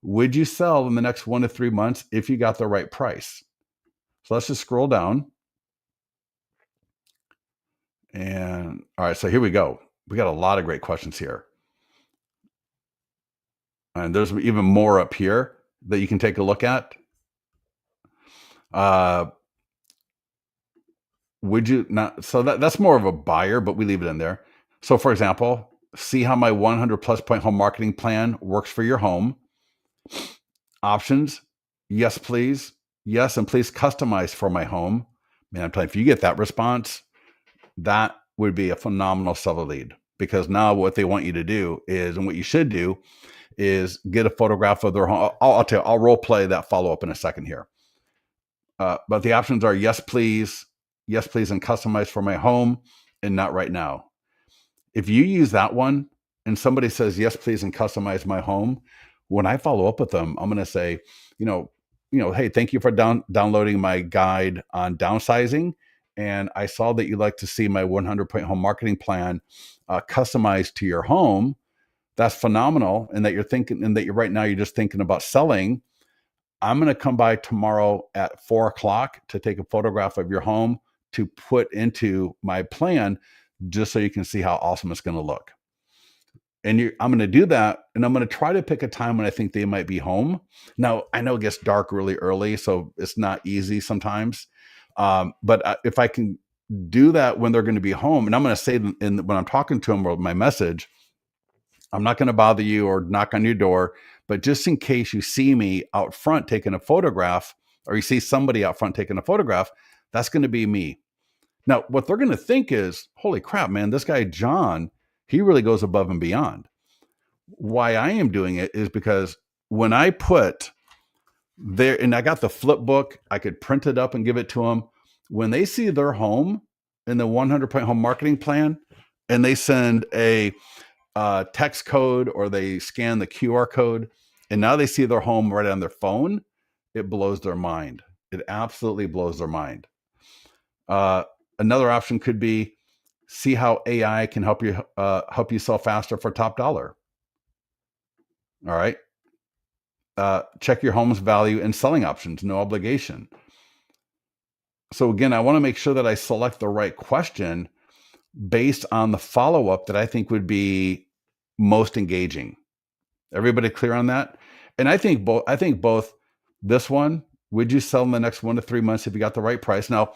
Would you sell in the next 1 to 3 months if you got the right price? So let's just scroll down. And all right, so here we go. We got a lot of great questions here. And there's even more up here that you can take a look at. Would you not? So that's more of a buyer, but we leave it in there. So for example, see how my 100 plus point home marketing plan works for your home. Options, yes, please. Yes, and please customize for my home. Man, I'm telling you, if you get that response, that would be a phenomenal seller lead, because now what they want you to do is, and what you should do is get a photograph of their home. I'll tell you, I'll role play that follow up in a second here. But the options are yes, please, and customize for my home, and not right now. If you use that one and somebody says yes, please, and customize my home, when I follow up with them, I'm going to say, hey, thank you for downloading my guide on downsizing. And I saw that you'd like to see my 100 point home marketing plan customized to your home. That's phenomenal. And that you're right now, you're just thinking about selling. I'm going to come by tomorrow at 4:00 to take a photograph of your home to put into my plan, just so you can see how awesome it's going to look. And I'm going to do that, and I'm going to try to pick a time when I think they might be home. Now, I know it gets dark really early, so it's not easy sometimes. But if I can do that when they're going to be home, and I'm going to say when I'm talking to them, or my message, I'm not going to bother you or knock on your door, but just in case you see me out front taking a photograph, or you see somebody out front taking a photograph, that's going to be me. Now, what they're going to think is, holy crap, man, this guy, John, he really goes above and beyond. Why I am doing it is because when I put there, and I got the flip book, I could print it up and give it to them. When they see their home in the 100 point home marketing plan, and they send a text code, or they scan the QR code, and now they see their home right on their phone, it blows their mind. It absolutely blows their mind. Another option could be, see how AI can help you sell faster for top dollar. All right. Check your home's value and selling options, no obligation. So again, I want to make sure that I select the right question based on the follow-up that I think would be most engaging. Everybody clear on that? And I think both this one, would you sell in the next 1 to 3 months if you got the right price? Now,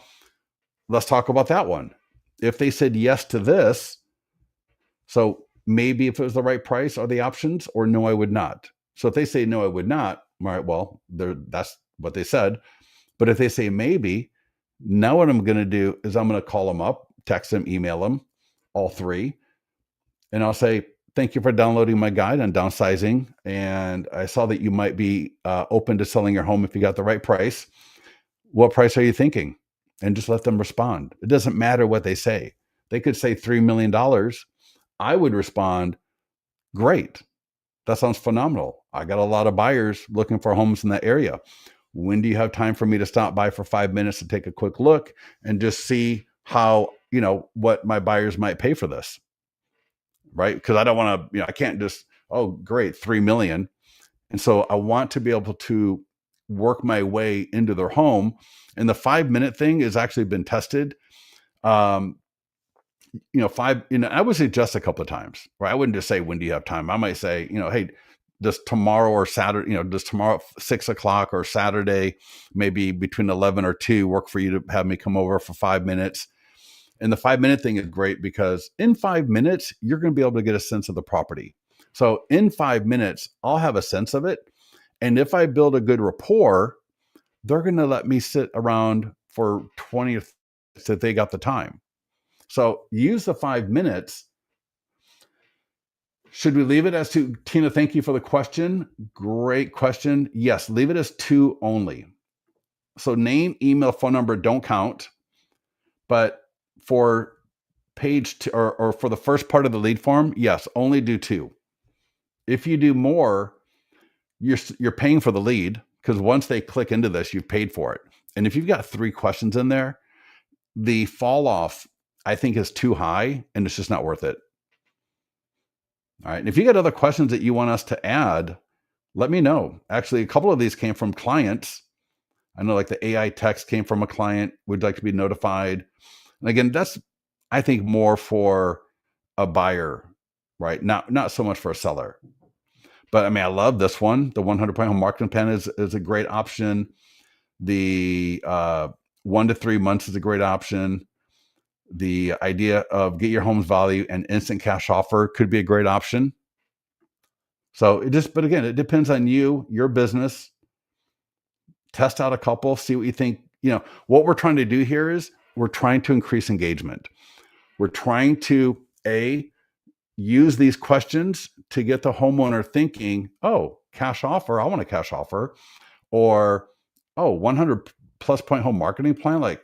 let's talk about that one. If they said yes to this, so maybe if it was the right price are the options, or no, I would not. So if they say no, I would not, all right, well, that's what they said. But if they say maybe, now what I'm going to do is I'm going to call them up, text them, email them, all three. And I'll say, thank you for downloading my guide on downsizing. And I saw that you might be open to selling your home if you got the right price. What price are you thinking? And just let them respond. It doesn't matter what they say. They could say $3 million. I would respond, great. That sounds phenomenal. I got a lot of buyers looking for homes in that area. When do you have time for me to stop by for 5 minutes to take a quick look and just see how, what my buyers might pay for this? Right? Because I don't want to, I can't just, oh, great, 3 million. And so I want to be able to work my way into their home. And the 5-minute thing has actually been tested. I would suggest a couple of times, right? I wouldn't just say, when do you have time? I might say, hey, does tomorrow or Saturday, does tomorrow 6:00 or Saturday, maybe between 11 or 2 work for you to have me come over for 5 minutes? And the 5-minute thing is great because in 5 minutes, you're going to be able to get a sense of the property. So in 5 minutes, I'll have a sense of it. And if I build a good rapport, they're going to let me sit around for 20 if they got the time. So use the 5 minutes. Should we leave it as 2? Tina, thank you for the question. Great question. Yes, leave it as 2 only. So name, email, phone number don't count. But for page 2 or for the first part of the lead form, yes, only do 2. If you do more, you're paying for the lead, because once they click into this, you've paid for it. And if you've got 3 questions in there, the fall off, I think, is too high, and it's just not worth it. All right. And if you got other questions that you want us to add, let me know. Actually, a couple of these came from clients. I know, like the AI text came from a client, would like to be notified. And again, that's, I think, more for a buyer, right? Not so much for a seller. But I mean, I love this one. The 100-point home marketing plan is a great option. The 1 to 3 months is a great option. The idea of get your home's value and instant cash offer could be a great option. So but again, it depends on you, your business. Test out a couple, see what you think. What we're trying to do here is we're trying to increase engagement. We're trying to, use these questions to get the homeowner thinking, oh, cash offer, I want a cash offer. Or, oh, 100 plus point home marketing plan. Like,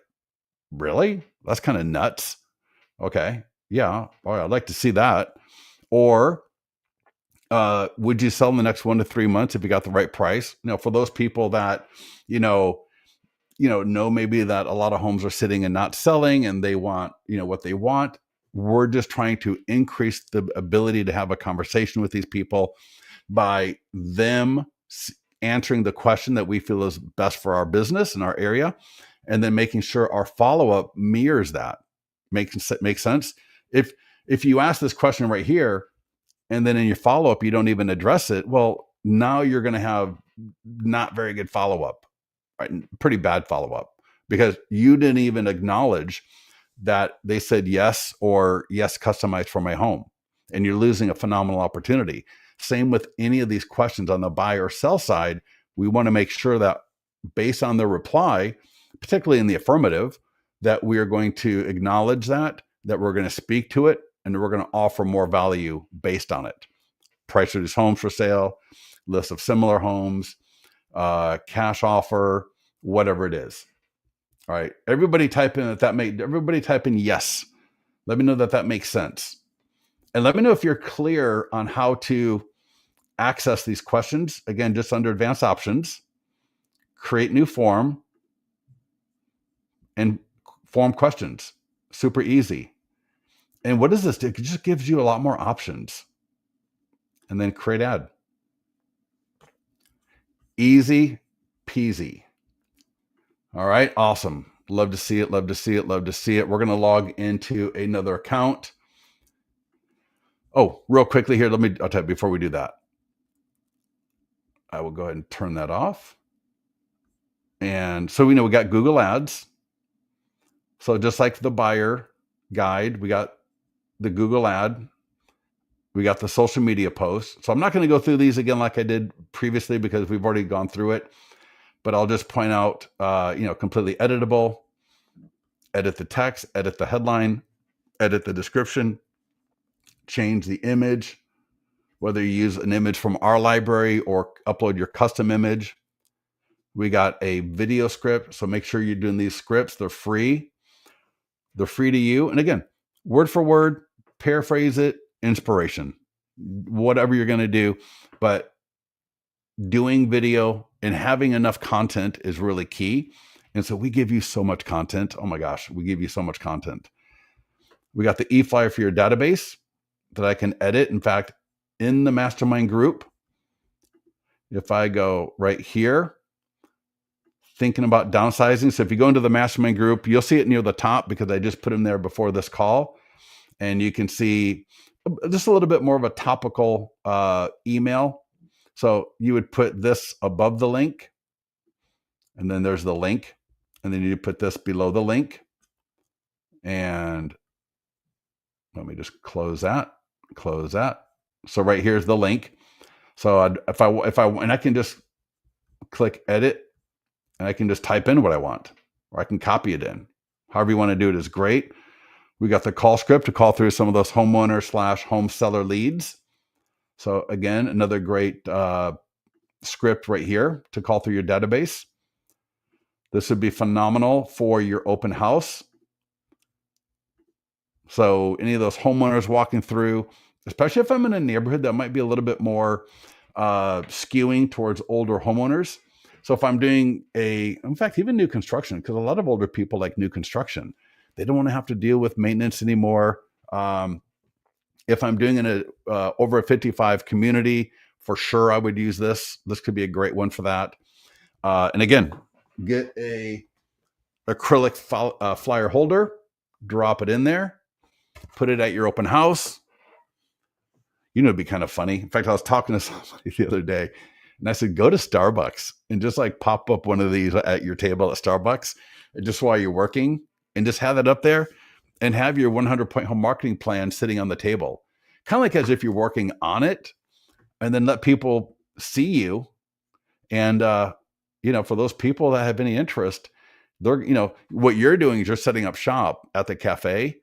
really? That's kind of nuts. Okay. Yeah. All right, I'd like to see that. Or, would you sell in the next 1 to 3 months if you got the right price? For those people that, know maybe that a lot of homes are sitting and not selling, and they want, what they want. We're just trying to increase the ability to have a conversation with these people by them answering the question that we feel is best for our business and our area, and then making sure our follow-up mirrors that. Makes sense? If you ask this question right here, and then in your follow-up, you don't even address it, well, now you're going to have not very good follow-up, right? Pretty bad follow-up, because you didn't even acknowledge that they said yes, or yes, customized for my home. And you're losing a phenomenal opportunity. Same with any of these questions on the buy or sell side. We want to make sure that based on the reply, particularly in the affirmative, that we are going to acknowledge that we're going to speak to it, and we're going to offer more value based on it. Price reduced homes for sale, list of similar homes, cash offer, whatever it is. All right. Everybody type in everybody type in yes. Let me know that makes sense. And let me know if you're clear on how to access these questions. Again, just under advanced options, create new form, and form questions. Super easy. And what does this do? It just gives you a lot more options. And then create ad. Easy peasy. All right. Awesome. Love to see it. Love to see it. Love to see it. We're going to log into another account. Oh, real quickly here. I'll tell you before we do that. I will go ahead and turn that off. And so we know we got Google Ads. So just like the buyer guide, we got the Google ad. We got the social media posts. So I'm not going to go through these again like I did previously because we've already gone through it. But I'll just point out, completely editable, edit the text, edit the headline, edit the description, change the image, whether you use an image from our library or upload your custom image. We got a video script. So make sure you're doing these scripts. They're free. They're free to you. And again, word for word, paraphrase it, inspiration, whatever you're going to do. But doing video and having enough content is really key. And so we give you so much content. Oh my gosh, we give you so much content. We got the e-flyer for your database that I can edit. In fact, in the mastermind group, if I go right here, thinking about downsizing. So if you go into the mastermind group, you'll see it near the top because I just put them there before this call. And you can see just a little bit more of a topical email. So you would put this above the link, and then there's the link, and then you put this below the link. And let me just close that. So right here's the link. So if I and I can just click edit, and I can just type in what I want, or I can copy it in. However you want to do it is great. We got the call script to call through some of those homeowner/home seller leads. So again, another great script right here to call through your database. This would be phenomenal for your open house. So any of those homeowners walking through, especially if I'm in a neighborhood that might be a little bit more skewing towards older homeowners. So if I'm doing in fact, even new construction, because a lot of older people like new construction, they don't want to have to deal with maintenance anymore. If I'm doing an over a 55 community, for sure I would use this. This could be a great one for that. And again, get a acrylic flyer holder, drop it in there, put it at your open house. It'd be kind of funny. In fact, I was talking to somebody the other day, and I said, go to Starbucks and just like pop up one of these at your table at Starbucks, just while you're working, and just have it up there and have your 100-point home marketing plan sitting on the table, kind of like as if you're working on it, and then let people see you. And, for those people that have any interest, they're, what you're doing is you're setting up shop at the cafe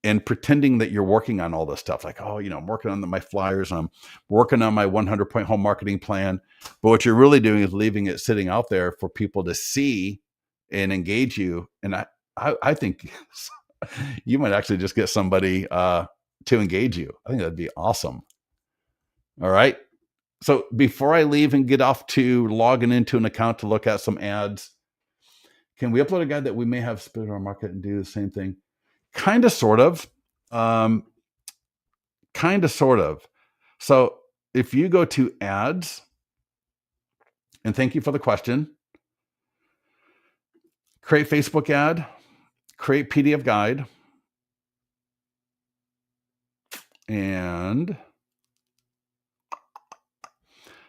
and pretending that you're working on all this stuff. Like, I'm working on my flyers. I'm working on my 100-point home marketing plan. But what you're really doing is leaving it sitting out there for people to see and engage you. And I think you might actually just get somebody to engage you. I think that'd be awesome. All right. So before I leave and get off to logging into an account to look at some ads, can we upload a guide that we may have split our market and do the same thing? Kind of, sort of. So if you go to ads, and thank you for the question, create Facebook ad, create PDF guide, and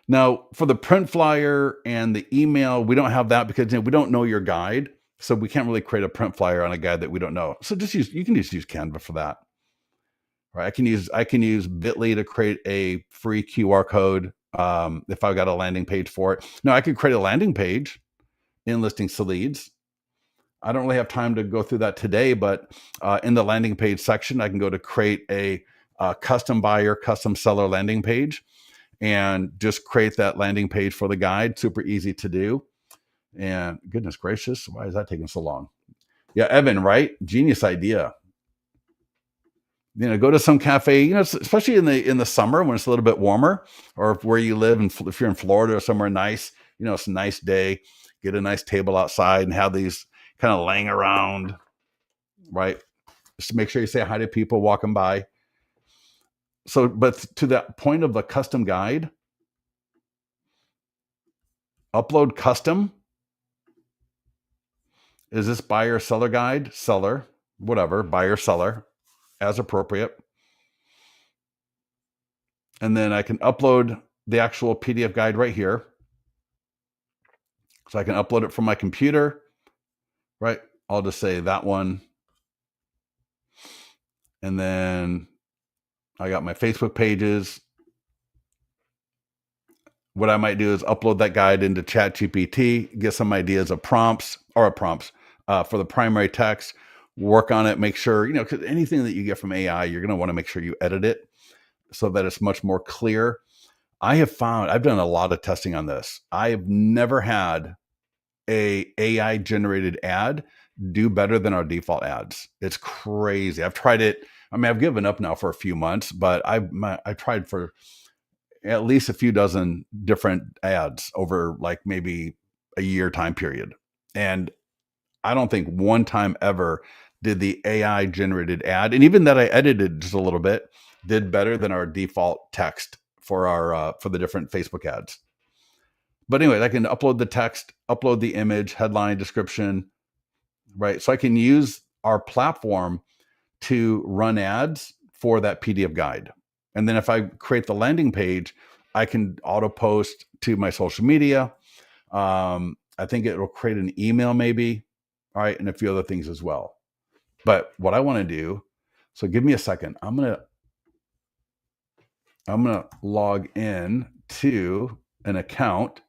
now for the print flyer and the email, we don't have that because we don't know your guide. So we can't really create a print flyer on a guide that we don't know. So you can just use Canva for that. Right? I can use Bitly to create a free QR code if I've got a landing page for it. Now I could create a landing page in Listings to Leads. I don't really have time to go through that today, but in the landing page section, I can go to create a custom buyer, custom seller landing page, and just create that landing page for the guide. Super easy to do. And goodness gracious, why is that taking so long? Yeah, Evan, right? Genius idea. Go to some cafe, especially in the summer when it's a little bit warmer, or where you live, and if you're in Florida or somewhere nice, it's a nice day, get a nice table outside and have these kind of laying around, right? Just to make sure you say hi to people walking by. So, but to that point of the custom guide, upload custom. Is this buyer seller guide? Seller, whatever, buyer seller, as appropriate. And then I can upload the actual PDF guide right here. So I can upload it from my computer, right? I'll just say that one. And then I got my Facebook pages. What I might do is upload that guide into ChatGPT, get some ideas of prompts for the primary text, work on it, make sure, because anything that you get from AI, you're going to want to make sure you edit it so that it's much more clear. I have found, I've done a lot of testing on this. I have never had a AI generated ad do better than our default ads. It's crazy. I've tried it. I mean, I've given up now for a few months, but I tried for at least a few dozen different ads over like maybe a year time period. And I don't think one time ever did the AI generated ad, and even that I edited just a little bit, did better than our default text for our for the different Facebook ads. But anyway, I can upload the text, upload the image, headline, description, right? So I can use our platform to run ads for that PDF guide. And then if I create the landing page, I can auto post to my social media. I think it will create an email maybe, all right, and a few other things as well. But what I want to do, so give me a second. I'm gonna log in to an account,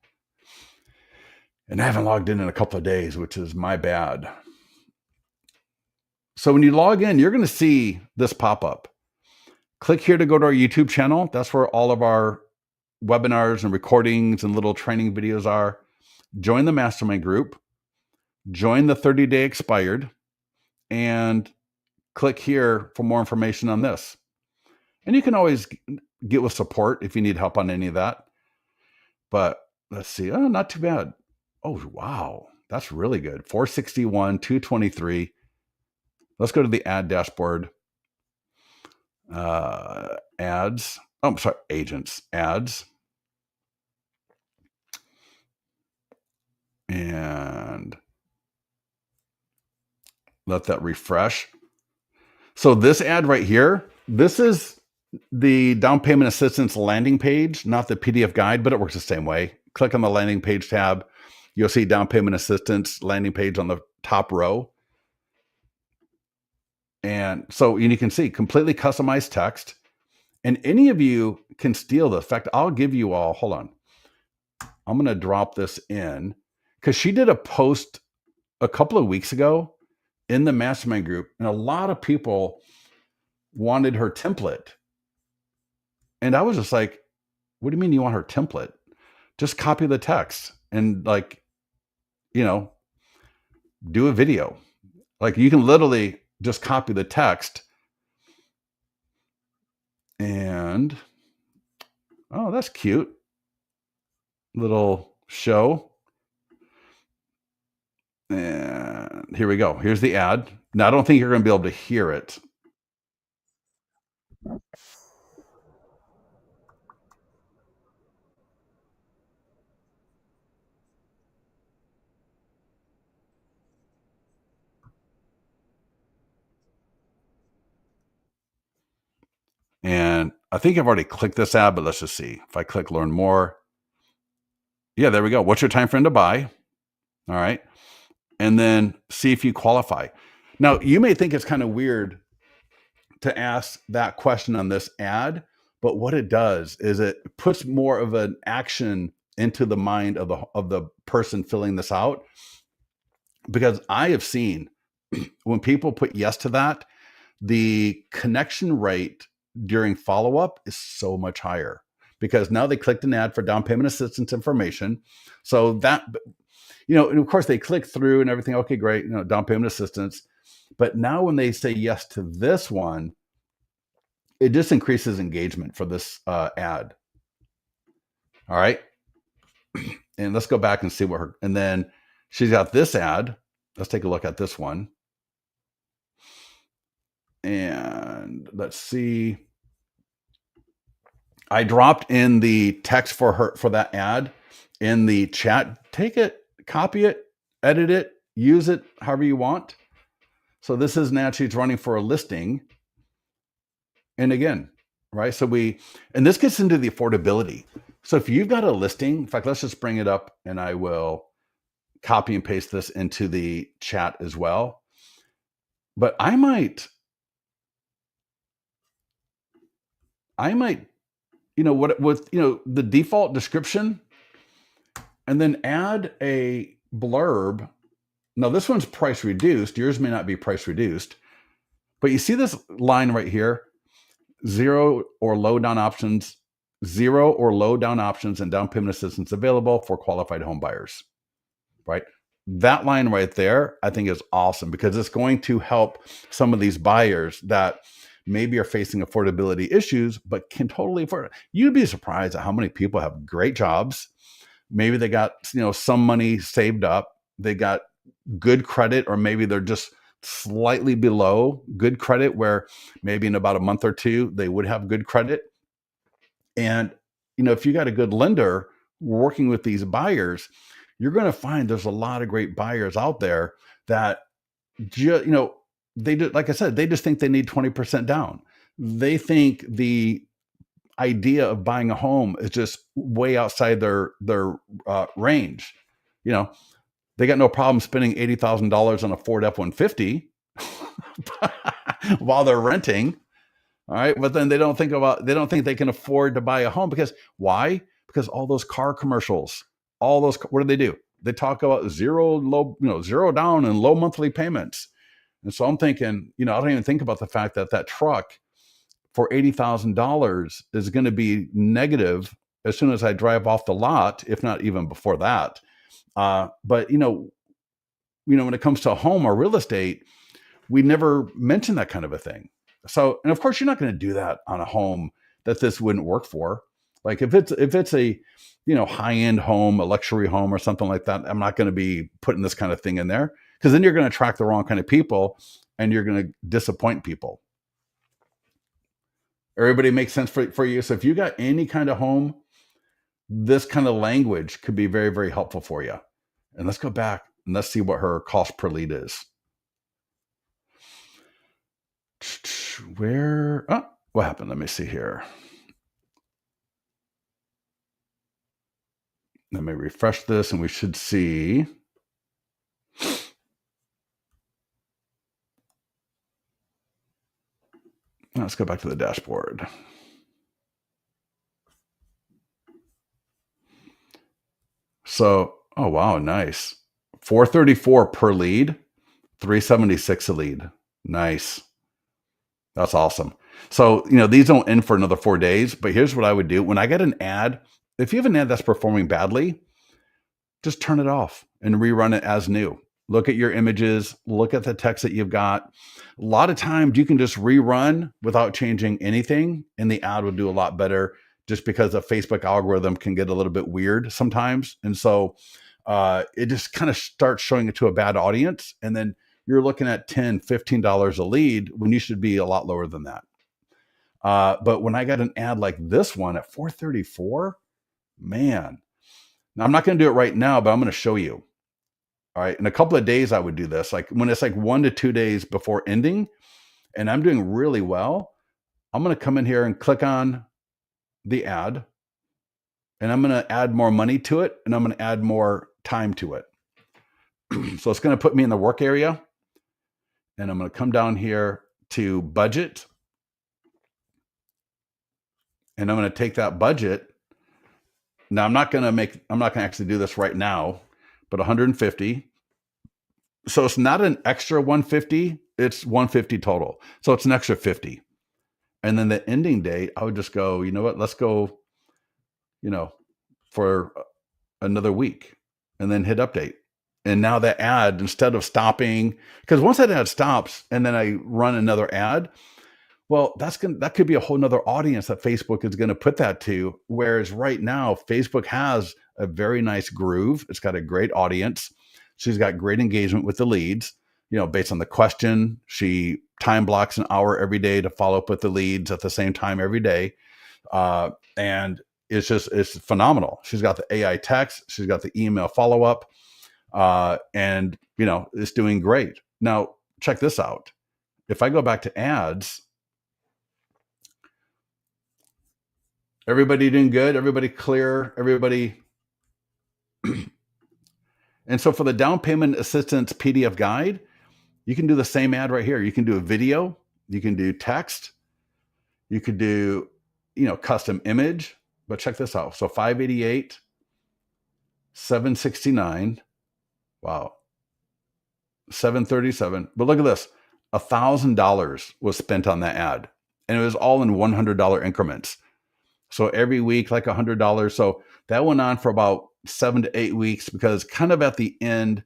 and I haven't logged in a couple of days, which is my bad. So when you log in, you're going to see this pop up. Click here to go to our YouTube channel. That's where all of our webinars and recordings and little training videos are. Join the mastermind group, join the 30-day expired, and click here for more information on this. And you can always get with support if you need help on any of that. But let's see. Oh, not too bad. Oh, wow. That's really good. 461, 223. Let's go to the ad dashboard. Ads. Oh, I'm sorry. Agents. Ads. And let that refresh. So this ad right here, this is the down payment assistance landing page, not the PDF guide, but it works the same way. Click on the landing page tab. You'll see down payment assistance landing page on the top row. And so you can see completely customized text. And any of you can steal the effect. I'll give you all, hold on. I'm going to drop this in because she did a post a couple of weeks ago in the mastermind group, and a lot of people wanted her template. And I was just like, what do you mean you want her template? Just copy the text and do a video. Like you can literally just copy the text and, oh, that's cute. Little show. And here we go. Here's the ad. Now, I don't think you're going to be able to hear it. And I think I've already clicked this ad, but let's just see. If I click learn more. Yeah, there we go. What's your time frame to buy? All right. And then see if you qualify. Now, you may think it's kind of weird to ask that question on this ad, but what it does is it puts more of an action into the mind of the person filling this out. Because I have seen when people put yes to that, the connection rate during follow-up is so much higher because now they clicked an ad for down payment assistance information. So that, and of course they click through and everything. Okay, great. Down payment assistance. But now when they say yes to this one, it just increases engagement for this ad. All right. And let's go back and see and then she's got this ad. Let's take a look at this one. And let's see. I dropped in the text for that ad in the chat. Take it, copy it, edit it, use it however you want. So this is naturally it's running for a listing. And again, right? And this gets into the affordability. So if you've got a listing, in fact, let's just bring it up and I will copy and paste this into the chat as well. But I might I might, what with, the default description, and then add a blurb. Now this one's price reduced. Yours may not be price reduced, but you see this line right here, zero or low down options, and down payment assistance available for qualified home buyers, right? That line right there, I think is awesome because it's going to help some of these buyers that maybe are facing affordability issues, but can totally afford it. You'd be surprised at how many people have great jobs. Maybe they got, some money saved up. They got good credit, or maybe they're just slightly below good credit, where maybe in about a month or two, they would have good credit. And, if you got a good lender working with these buyers, you're going to find there's a lot of great buyers out there that they do, like I said, they just think they need 20% down. They think the idea of buying a home is just way outside their range. They got no problem spending $80,000 on a Ford F-150 while they're renting. All right. But then they don't think they can afford to buy a home because why? Because all those car commercials, what do? They talk about zero down and low monthly payments. And so I'm thinking, I don't even think about the fact that truck for $80,000 is going to be negative as soon as I drive off the lot, if not even before that. But when it comes to a home or real estate, we never mention that kind of a thing. So, and of course, you're not going to do that on a home that this wouldn't work for. Like if it's a high-end home, a luxury home or something like that, I'm not going to be putting this kind of thing in there, because then you're going to attract the wrong kind of people and you're going to disappoint people. Everybody makes sense for you. So if you got any kind of home, this kind of language could be very, very helpful for you. And let's go back and let's see what her cost per lead is. What happened? Let me see here. Let me refresh this and we should see. Let's go back to the dashboard. So, oh wow, nice. 434 per lead, 376 a lead. Nice. That's awesome. So, these don't end for another 4 days, but here's what I would do. When I get an ad, if you have an ad that's performing badly, just turn it off and rerun it as new. Look at your images, look at the text that you've got. A lot of times you can just rerun without changing anything, and the ad will do a lot better, just because the Facebook algorithm can get a little bit weird sometimes. And so it just kind of starts showing it to a bad audience. And then you're looking at $10, $15 a lead when you should be a lot lower than that. But when I got an ad like this one at 434, man, now I'm not going to do it right now, but I'm going to show you. All right. In a couple of days, I would do this. Like when it's like 1 to 2 days before ending and I'm doing really well, I'm going to come in here and click on the ad, and I'm going to add more money to it, and I'm going to add more time to it. So it's going to put me in the work area, and I'm going to come down here to budget, and I'm going to take that budget. Now I'm not going to actually do this right now, but 150. So it's not an extra 150, it's 150 total. So it's an extra 50. And then the ending date, I would just go, you know what, let's go, for another week, and then hit update. And now that ad, instead of stopping, because once that ad stops and then I run another ad, well, that could be a whole nother audience that Facebook is going to put that to. Whereas right now, Facebook has a very nice groove. It's got a great audience. She's got great engagement with the leads, based on the question. She time blocks an hour every day to follow up with the leads at the same time every day. And it's phenomenal. She's got the AI text. She's got the email follow-up. And it's doing great. Now, check this out. If I go back to ads, everybody doing good, everybody clear, everybody. And so for the down payment assistance PDF guide, you can do the same ad right here. You can do a video, you can do text, you could do custom image, but check this out. So 588, 769, wow, 737. But look at this. $1,000 was spent on that ad, and it was all in $100 increments. So every week, like $100. So that went on for about 7 to 8 weeks, because kind of at the end,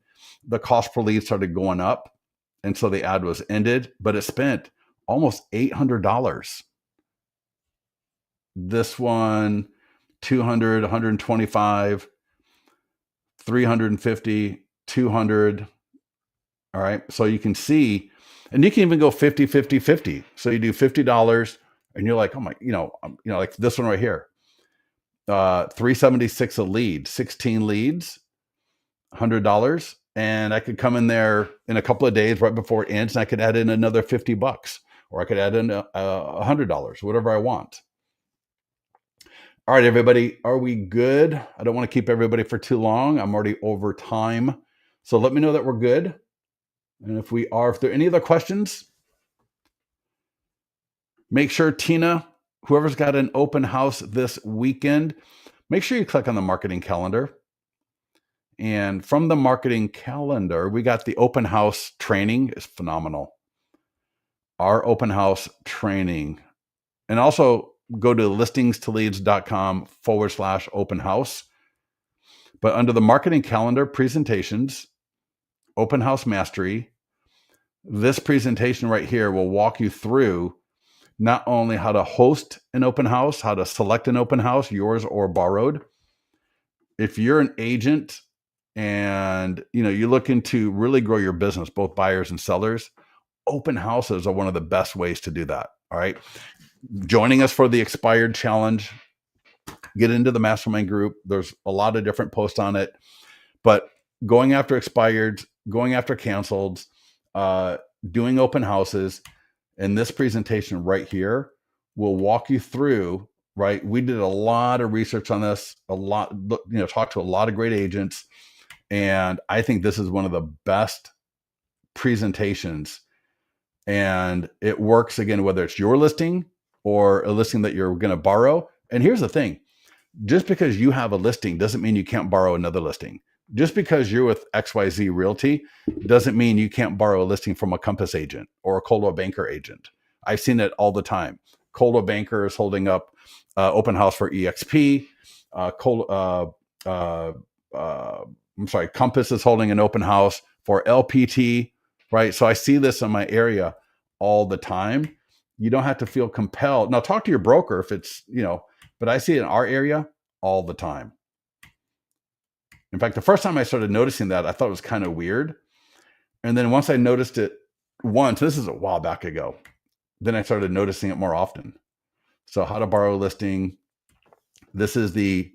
the cost per lead started going up. And so the ad was ended, but it spent almost $800. This one, 200, 125, 350, 200. All right. So you can see, and you can even go 50, 50, 50. So you do $50 and you're like, oh my, like this one right here, 376 a lead, 16 leads, $100. And I could come in there in a couple of days right before it ends, and I could add in another $50, or I could add in $100, whatever I want. All right, everybody, are we good? I don't want to keep everybody for too long. I'm already over time. So let me know that we're good. And if we are, if there are any other questions, make sure, Tina, whoever's got an open house this weekend, make sure you click on the marketing calendar. And from the marketing calendar, we got the open house training. Is phenomenal. Our open house training. And also go to listingstoleads.com/open house. But under the marketing calendar, presentations, open house mastery, this presentation right here will walk you through not only how to host an open house, how to select an open house, yours or borrowed. If you're an agent and you're looking to really grow your business, both buyers and sellers, open houses are one of the best ways to do that. All right. Joining us for the Expired Challenge, get into the mastermind group. There's a lot of different posts on it, but going after expired, going after canceled, doing open houses, and this presentation right here will walk you through, right? We did a lot of research on this, talked to a lot of great agents. And I think this is one of the best presentations, and it works again, whether it's your listing or a listing that you're going to borrow. And here's the thing, just because you have a listing doesn't mean you can't borrow another listing. Just because you're with XYZ Realty doesn't mean you can't borrow a listing from a Compass agent or a Coldwell Banker agent. I've seen it all the time. Coldwell Banker is holding up open house for EXP. Compass is holding an open house for LPT, right? So I see this in my area all the time. You don't have to feel compelled. Now talk to your broker if it's, but I see it in our area all the time. In fact, the first time I started noticing that, I thought it was kind of weird. And then once I noticed it once, this is a while back ago, then I started noticing it more often. So how to borrow a listing. This is the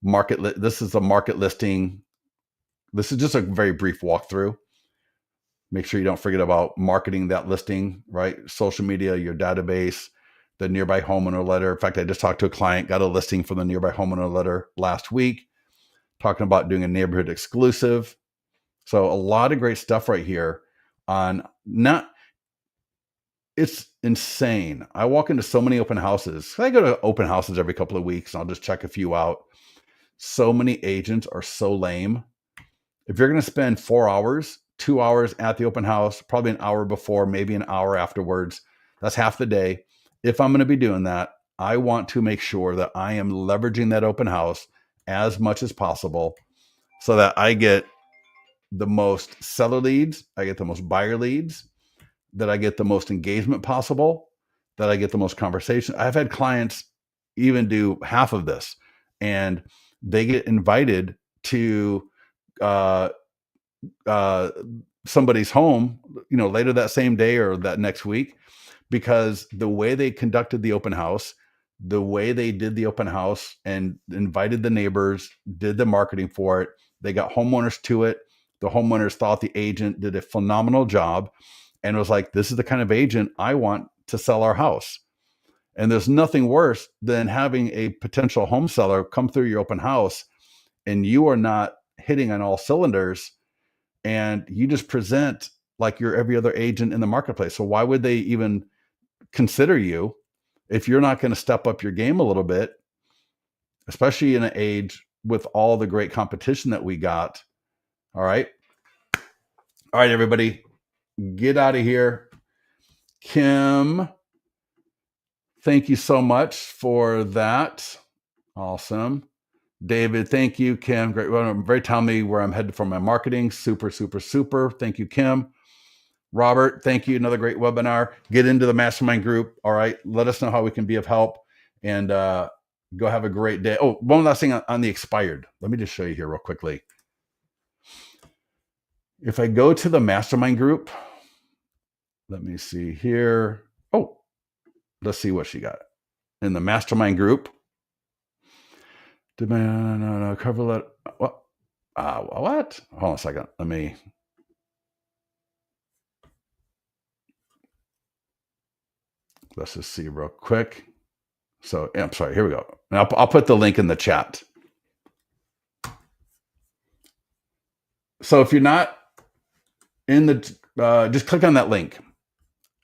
market. This is the market listing. This is just a very brief walkthrough. Make sure you don't forget about marketing that listing, right? Social media, your database, the nearby homeowner letter. In fact, I just talked to a client, got a listing for the nearby homeowner letter last week, talking about doing a neighborhood exclusive. So a lot of great stuff right here on it's insane. I walk into so many open houses. I go to open houses every couple of weeks and I'll just check a few out. So many agents are so lame. If you're going to spend 4 hours, 2 hours at the open house, probably an hour before, maybe an hour afterwards, that's half the day. If I'm going to be doing that, I want to make sure that I am leveraging that open house as much as possible so that I get the most seller leads, I get the most buyer leads, that I get the most engagement possible, that I get the most conversation. I've had clients even do half of this, and they get invited to somebody's home, later that same day or that next week, because the way they conducted the open house, the way they did the open house and invited the neighbors, did the marketing for it, they got homeowners to it. The homeowners thought the agent did a phenomenal job and was like, this is the kind of agent I want to sell our house. And there's nothing worse than having a potential home seller come through your open house and you are not hitting on all cylinders and you just present like you're every other agent in the marketplace. So why would they even consider you if you're not going to step up your game a little bit, especially in an age with all the great competition that we got. All right. All right, everybody, get out of here. Kim, thank you so much for that. Awesome. David, thank you. Kim, great. Well, very telling me where I'm headed for my marketing. Super, super, super. Thank you, Kim. Robert, thank you. Another great webinar. Get into the mastermind group. All right. Let us know how we can be of help, and go have a great day. Oh, one last thing on the expired. Let me just show you here real quickly. If I go to the mastermind group, let me see here. Oh, let's see what she got in the mastermind group. No, cover letter. What? What? Hold on a second. Let's just see real quick. So, yeah, I'm sorry. Here we go. And I'll put the link in the chat. So if you're not in the, just click on that link,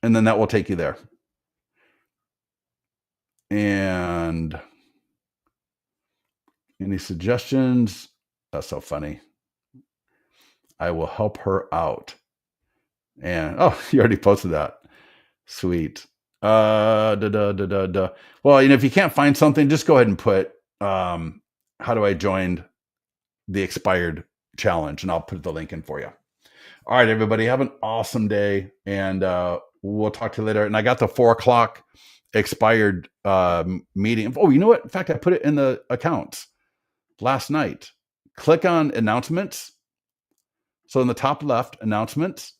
and then that will take you there. And any suggestions? That's so funny. I will help her out. And you already posted that. Sweet. Well, if you can't find something, just go ahead and put how do I join the expired challenge, and I'll put the link in for you. All right, everybody, have an awesome day, and we'll talk to you later. And I got the 4:00 expired meeting. Oh, you know what? In fact, I put it in the accounts last night. Click on announcements. So in the top left, announcements,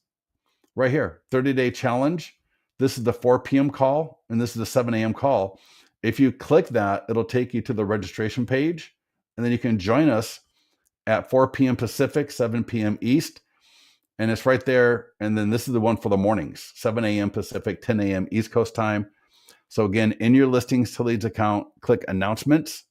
right here, 30-day challenge. This is the 4 p.m. call, and this is the 7 a.m. call. If you click that, it'll take you to the registration page, and then you can join us at 4 p.m. Pacific, 7 p.m. East, and it's right there. And then this is the one for the mornings, 7 a.m. Pacific, 10 a.m. East Coast time. So again, in your listings to leads account, click announcements,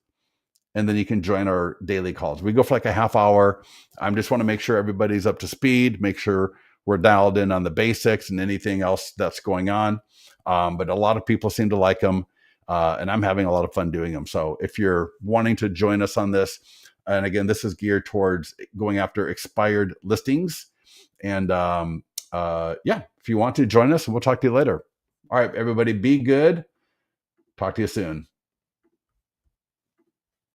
and then you can join our daily calls. We go for like a half hour. I just want to make sure everybody's up to speed, make sure we're dialed in on the basics and anything else that's going on. But a lot of people seem to like them, and I'm having a lot of fun doing them. So if you're wanting to join us on this, and again, this is geared towards going after expired listings. And if you want to join us, we'll talk to you later. All right, everybody, be good. Talk to you soon.